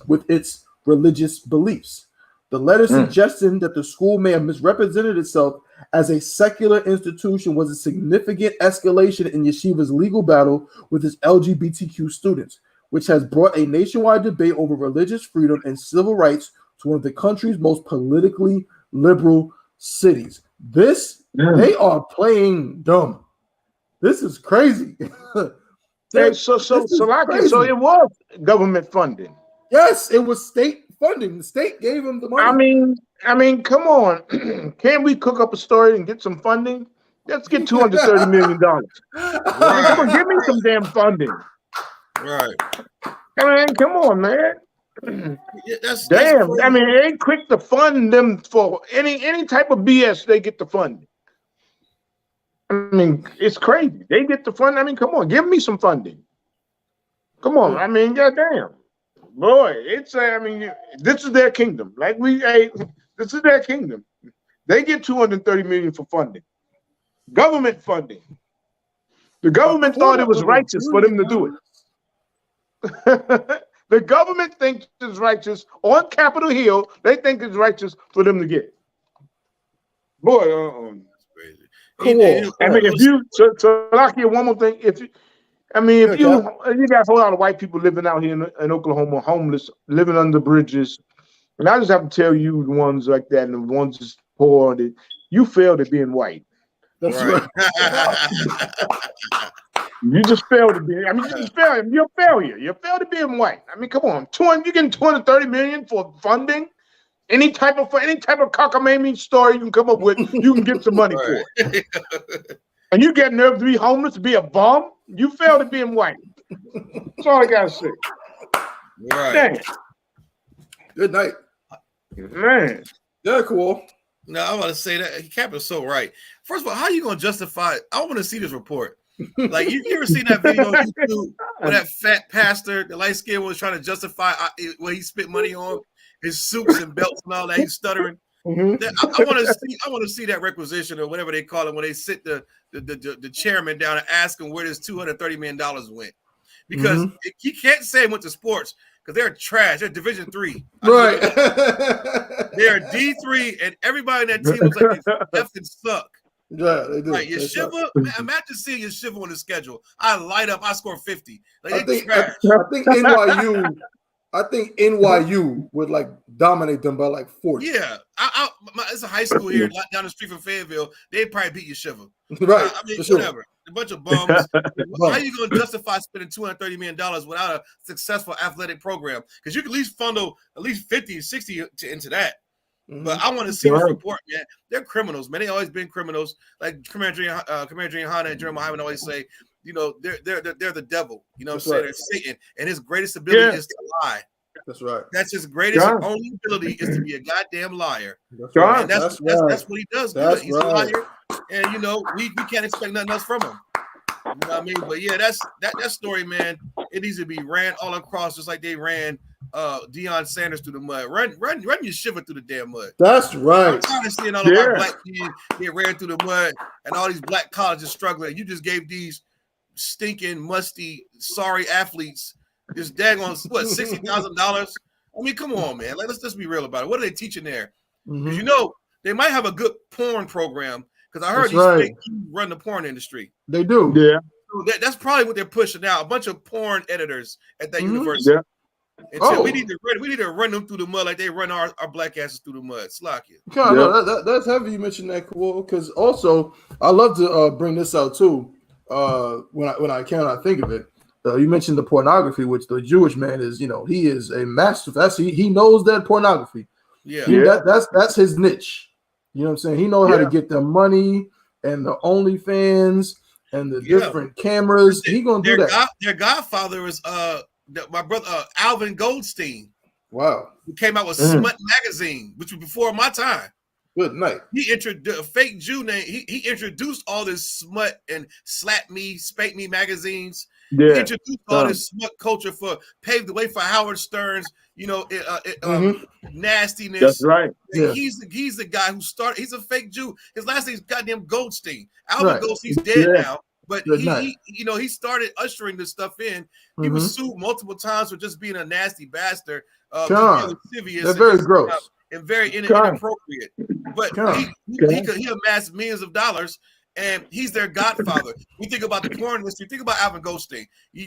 with its religious beliefs. The letter suggesting that the school may have misrepresented itself as a secular institution was a significant escalation in Yeshiva's legal battle with its LGBTQ students, which has brought a nationwide debate over religious freedom and civil rights to one of the country's most politically liberal cities. They are playing dumb. This is crazy. So it was government funding. Yes, it was state funding. The state gave them the money. I mean, come on. Can't we cook up a story and get some funding? Let's get $230 million. Right. Come on, give me some damn funding. Right. I mean, come on, man. That's I mean, it ain't quick to fund them for any type of BS. They get the funding. I mean, it's crazy. They get the funding. I mean, come on, give me some funding. Come on. I mean, goddamn. Boy, it's this is their kingdom. This is their kingdom. They get $230 million for funding, government funding. The government thought it was righteous for them to do it. The government thinks it's righteous on Capitol Hill. They think it's righteous for them to get it. Boy, that's crazy. I mean, if you so one more thing, if you got a whole lot of white people living out here in Oklahoma, homeless, living under bridges, and I just have to tell you, the ones like that and the ones that's poor, that you failed at being white. That's right. You just failed to be. I mean, you just failed. You're a failure. You failed at being white. I mean, come on, you getting $230 million for funding? Any type of cockamamie story you can come up with, you can get some money for it. And you get nerve to be homeless, to be a bum? You failed at being white. That's all I gotta say. Right. Dang. Good night, man. Yeah, cool. No, I want to say that Cap is so right. First of all, how are you gonna justify it? I want to see this report. Like, you ever seen that video on YouTube where that fat pastor, the light skin, was trying to justify what he spent money on, his suits and belts and all that? He's stuttering. Mm-hmm. I want to see that requisition or whatever they call it when they sit the chairman down and ask him where this $230 million went, because he can't say it went to sports because they're trash. They're Division III, right? They're D3, and everybody in that team was like, they effing suck. Yeah, they do. Like Yeshiva, imagine seeing Yeshiva on the schedule. I light up. I score 50. Like, I think NYU. I think NYU would like dominate them by like 40. Yeah, it's a high school here down the street from Fayetteville. They'd probably beat Yeshiva. Right. I mean, Sure. whatever. A bunch of bums. How are you going to justify spending $230 million without a successful athletic program? Because you can at least funnel at least 50, 60 into that. But I want to see this report, man. They're criminals, man. They always been criminals. Like Commander Yahanna and Jeremiah would always say, you know, they're the devil. You know what That's I'm saying? right. They're Satan, and his greatest ability Yeah. is to lie. That's right. That's his greatest God. only ability is to be a goddamn liar. That's God. right. And that's right. what he does That's good. He's a right. liar, and you know, we can't expect nothing else from him. You know what I mean? But yeah, that story, man, it needs to be ran all across, just like they ran Deion Sanders through the mud. Run Yeshiva through the damn mud. That's right. I'm tired of seeing all of our black kids get ran through the mud and all these black colleges struggling. You just gave these stinking, musty, sorry athletes this daggone what $60,000. I mean, come on, man. Let's just be real about it. What are they teaching there? Because you know they might have a good porn program. Because I heard these fake Jews run the porn industry. They do. Yeah. So that's probably what they're pushing now. A bunch of porn editors at that university. Yeah. And so we need to run them through the mud like they run our black asses through the mud. Slack it. No, that's heavy. You mentioned that, cool. Because also I love to bring this out too. When I think of it, you mentioned the pornography, which the Jewish man is. You know, he is a master. He knows that pornography. Yeah. That's his niche. You know what I'm saying? He knows how to get the money and the OnlyFans and the different cameras. He gonna do that. Their godfather is my brother Alvin Goldstein. Wow. Who came out with Smut magazine, which was before my time. Good night. He introduced a fake Jew name. He introduced all this smut and slap me, spank me magazines. Yeah. He introduced all this smut culture paved the way for Howard Stern's, you know, nastiness. That's right. Yeah. He's the guy who started. He's a fake Jew. His last name's goddamn Goldstein. Alvin Goldstein's dead now, but he started ushering this stuff in. He was sued multiple times for just being a nasty bastard. They're very gross and very inappropriate. But he amassed millions of dollars. And he's their godfather. You think about the porn industry, think about Alvin Goldstein.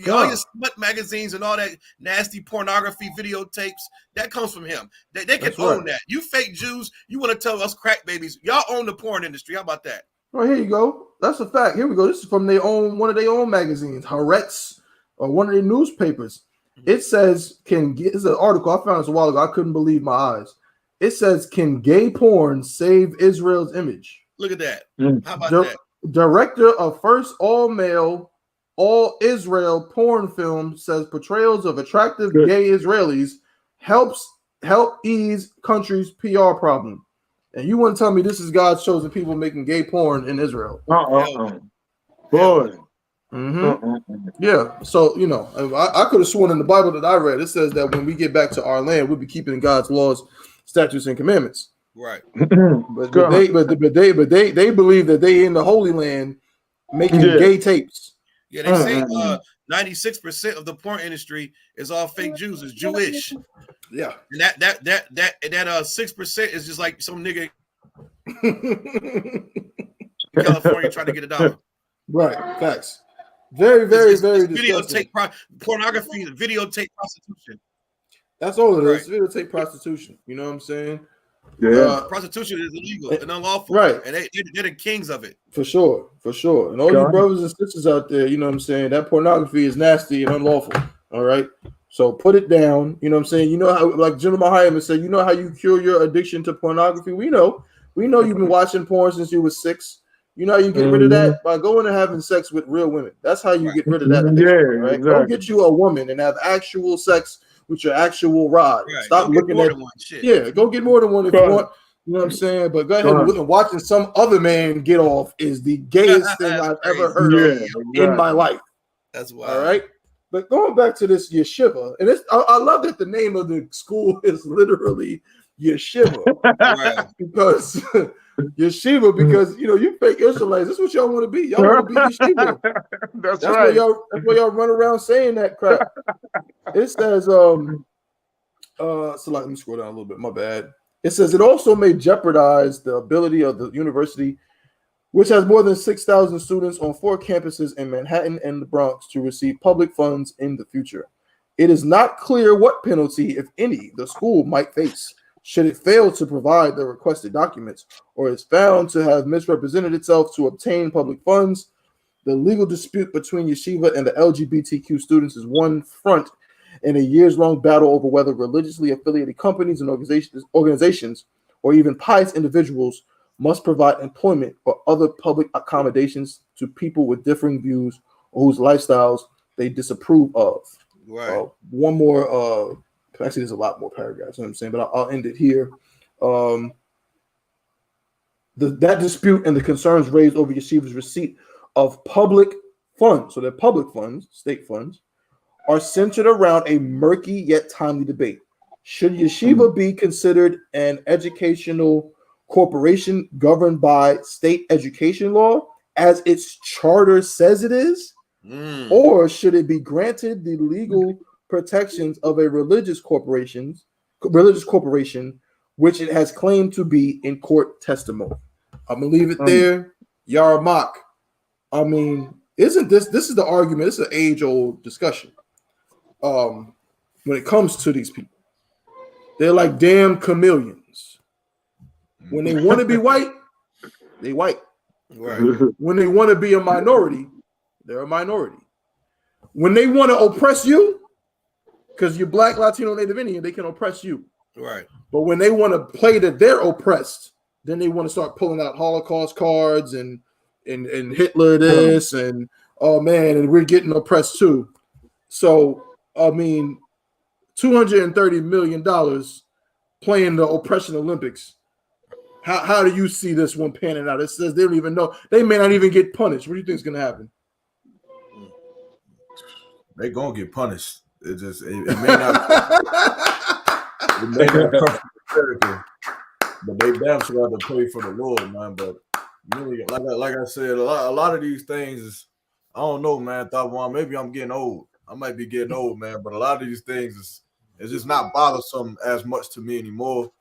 All your smut magazines and all that nasty pornography videotapes, that comes from him. They can own that. You fake Jews, you want to tell us crack babies, y'all own the porn industry. How about that? Well, here you go. That's a fact. Here we go. This is from one of their own magazines, Haaretz, or one of their newspapers. It says, it's an article. I found this a while ago. I couldn't believe my eyes. It says, can gay porn save Israel's image? Look at that. How about that? Director of first all-male, all-Israel porn film says portrayals of attractive gay Israelis help ease country's PR problem. And you want to tell me this is God's chosen people making gay porn in Israel? Boy. Yeah. So, you know, I could have sworn in the Bible that I read, it says that when we get back to our land, we'll be keeping God's laws, statutes, and commandments. Right. but they believe that they in the Holy Land making gay tapes. Yeah, they say 96% of the porn industry is all fake Jews, is Jewish. Yeah. And that 6% is just like some nigga in California trying to get $1. Right. Facts. Very, very, very disgusting. Pornography, videotape prostitution. That's all it is. Videotape prostitution. You know what I'm saying? Yeah. Prostitution is illegal and unlawful. Right. And they're the kings of it. For sure. And all you brothers and sisters out there, you know what I'm saying? That pornography is nasty and unlawful. All right. So put it down. You know what I'm saying? You know how, like General Mahayim said, you know how you cure your addiction to pornography? We know you've been watching porn since you were 6. You know how you get rid of that? By going and having sex with real women. That's how you get rid of that addiction, right? Exactly. Go get you a woman and have actual sex with your actual rod. Right. Stop looking at one. Yeah, go get more than one if you want. You know what I'm saying? But go ahead and watching some other man get off is the gayest thing I've ever heard of in my life. That's wild. All right. But going back to this Yeshiva, and I love that the name of the school is literally Yeshiva. Because Yeshiva, because you fake Israelites, that's what y'all want to be. Y'all want to be Yeshiva. That's right. That's why y'all run around saying that crap. It says, so let me scroll down a little bit. My bad. It says it also may jeopardize the ability of the university, which has more than 6,000 students on 4 campuses in Manhattan and the Bronx, to receive public funds in the future. It is not clear what penalty, if any, the school might face should it fail to provide the requested documents or is found to have misrepresented itself to obtain public funds. The legal dispute between Yeshiva and the LGBTQ students is one front in a years-long battle over whether religiously affiliated companies and organizations or even pious individuals must provide employment or other public accommodations to people with differing views or whose lifestyles they disapprove of. Right. One more. Actually, there's a lot more paragraphs. You know what I'm saying, but I'll end it here. That dispute and the concerns raised over Yeshiva's receipt of public funds, so they're public funds, state funds, are centered around a murky yet timely debate. Should Yeshiva be considered an educational corporation governed by state education law, as its charter says it is? Or should it be granted the legal protections of a religious corporation, which it has claimed to be in court testimony? I'm gonna leave it there. Yarmak. I mean, isn't this is the argument? It's an age-old discussion. When it comes to these people, they're like damn chameleons. When they want to be white, they white. Right. When they want to be a minority, they're a minority. When they want to oppress you, because you're Black, Latino, Native Indian, they can oppress you. Right. But when they want to play that they're oppressed, then they want to start pulling out Holocaust cards and Hitler this and oh man, and we're getting oppressed too. So I mean, $230 million playing the oppression Olympics. How do you see this one panning out? It says they don't even know. They may not even get punished. What do you think is going to happen? They gonna get punished. It may not. It may not come from America, but they damn sure have to pay for the Lord, man. But really, like I said, a lot of these things is, I don't know, man. Maybe I'm getting old. I might be getting old, man. But a lot of these things is just not bothersome as much to me anymore.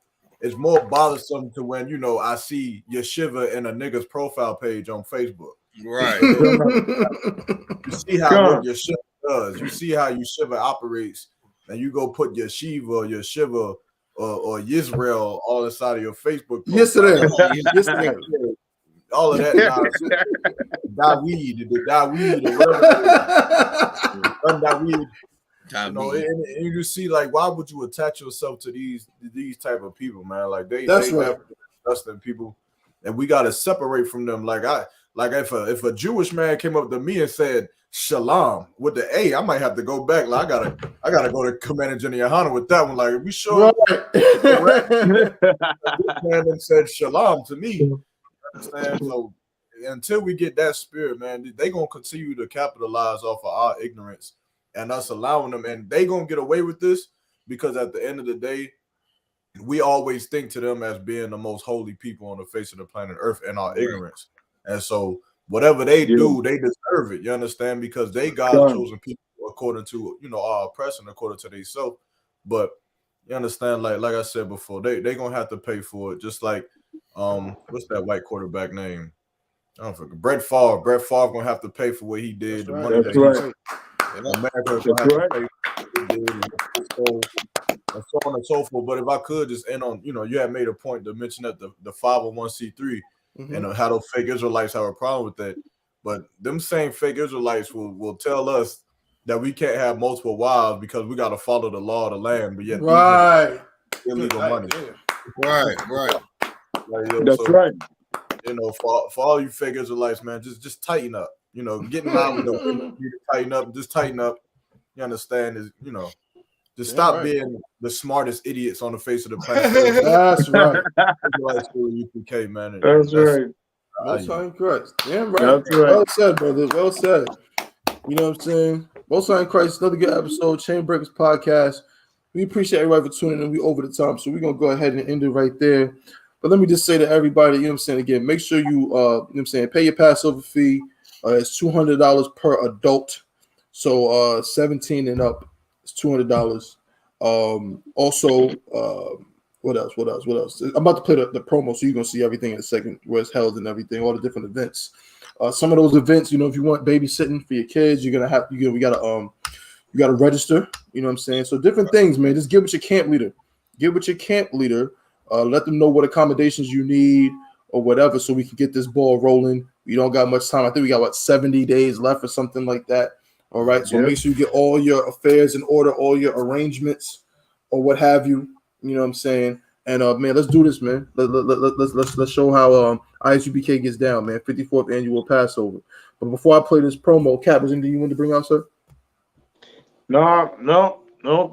It's more bothersome to when, you know, I see Yeshiva in a nigga's profile page on Facebook. Right. You see how what Yeshiva does. You see how Yeshiva operates, and you go put Yeshiva, or Yisrael all inside of your Facebook profile. Yesterday. All of that nonsense. Daweed, or whatever. Daweed. You know, and you see, like, why would you attach yourself to these type of people, man? Like they right. Disgusting people, and we got to separate from them. Like if a Jewish man came up to me and said Shalom with the A, I might have to go back. Like I gotta go to Commander General YAHANNA with that one. Like we sure man said Shalom to me. Understand? So until we get that spirit, man, they gonna continue to capitalize off of our ignorance and us allowing them, and they gonna get away with this because at the end of the day, we always think to them as being the most holy people on the face of the planet Earth in our ignorance. And so whatever they do, they deserve it. You understand? Because they God's chosen people according to, you know, our oppression, according to themselves. But you understand, like I said before, they gonna have to pay for it. Just like what's that white quarterback name? I don't forget. Brett Favre. Brett Favre gonna have to pay for what he did. That's the money right. that he America's gonna have to pay for what he did, and so on and so forth. But if I could just end on, you know, you had made a point to mention that the 501c3 and how those fake Israelites have a problem with that. But them same fake Israelites will tell us that we can't have multiple wives because we got to follow the law of the land. But yet, illegal money. Right. Like, yo, That's right. You know, for all you fake Israelites, man, just tighten up. You know, get in line with them. Tighten up. Just tighten up. You understand? Is, you know, just stop being the smartest idiots on the face of the planet. That's right. I.S.U.P.K, man. That's right. Most High in Christ. Damn right. That's right. Well said, brother. Well said. You know what I'm saying? Most High in Christ. Another good episode. Chain Breakers Podcast. We appreciate everybody for tuning in. We over the time, so we're gonna go ahead and end it right there. But let me just say to everybody, you know what I'm saying, again, make sure you you know what I'm saying, pay your Passover fee. It's $200 per adult. So 17 and up, it's $200. Also, what else? I'm about to play the promo, so you're gonna see everything in a second, where it's held and everything, all the different events. Some of those events, you know, if you want babysitting for your kids, you gotta register. You know what I'm saying? So different things, man. Just get with your camp leader. Let them know what accommodations you need or whatever, so we can get this ball rolling. We don't got much time. I think we got 70 days left or something like that. All right. So make sure you get all your affairs in order, all your arrangements or what have you. You know what I'm saying? And man, let's do this, man. Let's show how I.S.U.P.K gets down, man. 54th annual Passover. But before I play this promo, Cap, was anything you want to bring out, sir? No.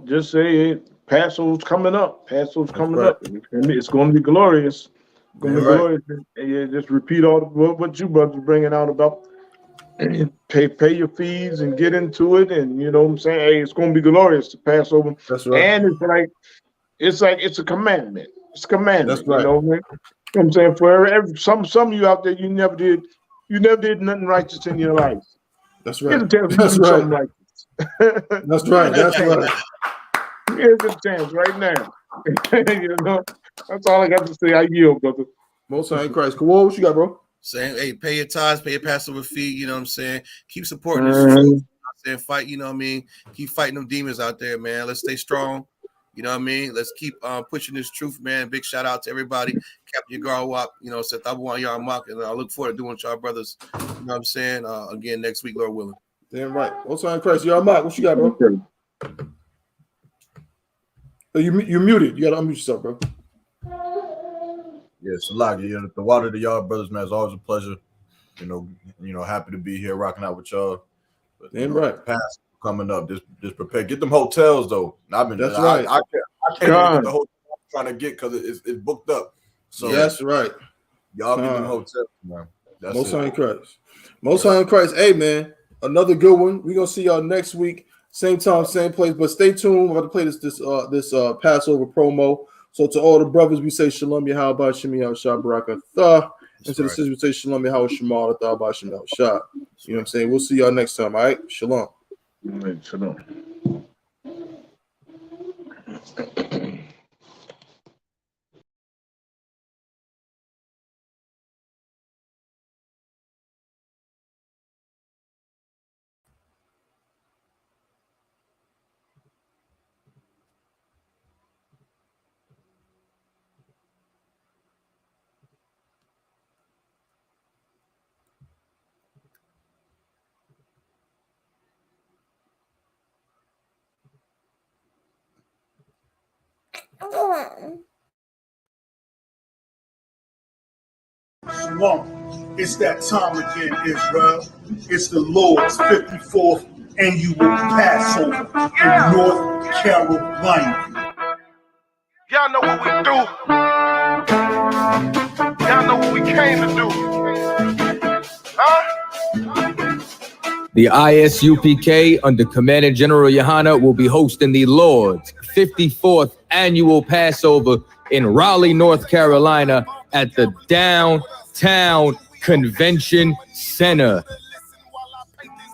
Just say Passover's coming up. Passover's coming up. It's going to be glorious. It's going to be glorious. And yeah, just repeat all what you brothers bringing out about. Pay your fees and get into it, and you know what I'm saying. Hey, it's going to be glorious to Passover. That's right. And it's a commandment. It's a commandment. That's right. You know what I mean? You know what I'm saying, for some of you out there, you never did nothing righteous in your life. That's right. That's right. That's right. That's right. Here's a chance right now. You know, that's all I got to say. I yield, brother. Most High in Christ. Cool. What you got, bro? Saying, hey, pay your tithes, pay your Passover fee. You know what I'm saying? Keep supporting this truth. You know saying, fight. You know what I mean? Keep fighting them demons out there, man. Let's stay strong. You know what I mean? Let's keep pushing this truth, man. Big shout out to everybody. Captain Yagar, you know, said YAHANNA, and I look forward to doing with y'all brothers. You know what I'm saying? Again, next week, Lord willing. Damn right. Most High in Christ. YAHANNA, what you got, bro? You're muted. You got to unmute yourself, bro. Yes, a lot. Yeah, the water to y'all brothers, man, is always a pleasure. You know, happy to be here rocking out with y'all. But, damn right. Past coming up, just prepare. Get them hotels though. I can't even get the hotel I'm trying to get because it's booked up. So that's right. Y'all get them hotels, man. That's Most High in Christ. Most High in Christ. Hey, man, another good one. We're gonna see y'all next week, same time, same place. But stay tuned. We're about to play this Passover promo. So to all the brothers, we say Shalom Yahweh Shem Yahweh Barakatah. And to the sisters, we say Shalom Yahweh Shema Atah Shem Yahweh Shah. You know what I'm saying? We'll see y'all next time. All right. Shalom. Shalom. Shalom. It's that time again, Israel. It's the Lord's 54th annual Passover in North Carolina. Y'all know what we do. Y'all know what we came to do. The I.S.U.P.K. under Commander General YAHANNA will be hosting the Lord's 54th annual Passover in Raleigh, North Carolina at the Downtown Convention Center.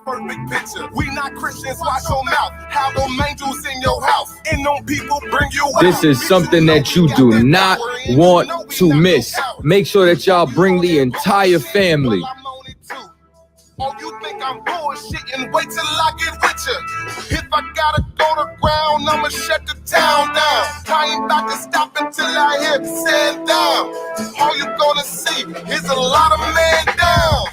Perfect picture. We not Christians, watch your mouth. Have them angels in your house. And them people bring you out. This is something that you do not want to miss. Make sure that y'all bring the entire family. Oh, you think I'm bullshitting? Wait till I get with you. If I gotta go to ground, I'ma shut the town down. I ain't about to stop until I hit sand down. All you gonna see is a lot of man down.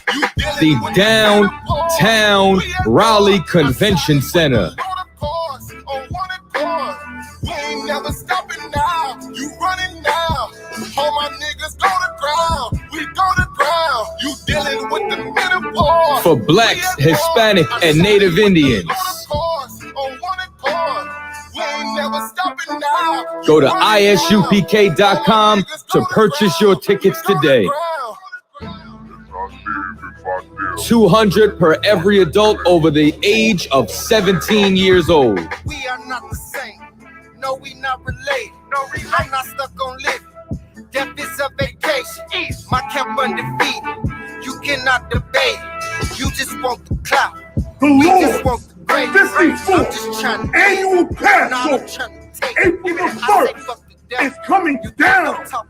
The Downtown Raleigh Convention Center. We ain't never stopping now. You running now. All my niggas go to ground. We go to ground. You dealing with the middle. For Blacks, Hispanic, and Native Indians. Go to ISUPK.com to purchase your tickets today. $200 per every adult over the age of 17 years old. We are not the same. No, we not related. I'm not stuck on living. Death is a vacation. My camp undefeated. You cannot debate. You just want the clout. We just want the grace. 54th annual Passover, April the 1st, is coming down to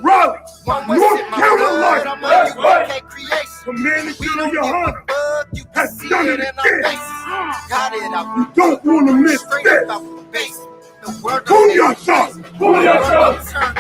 Raleigh, North Carolina. That's right. Commander General YAHANNA has done it again. You don't want to miss this. Booyah!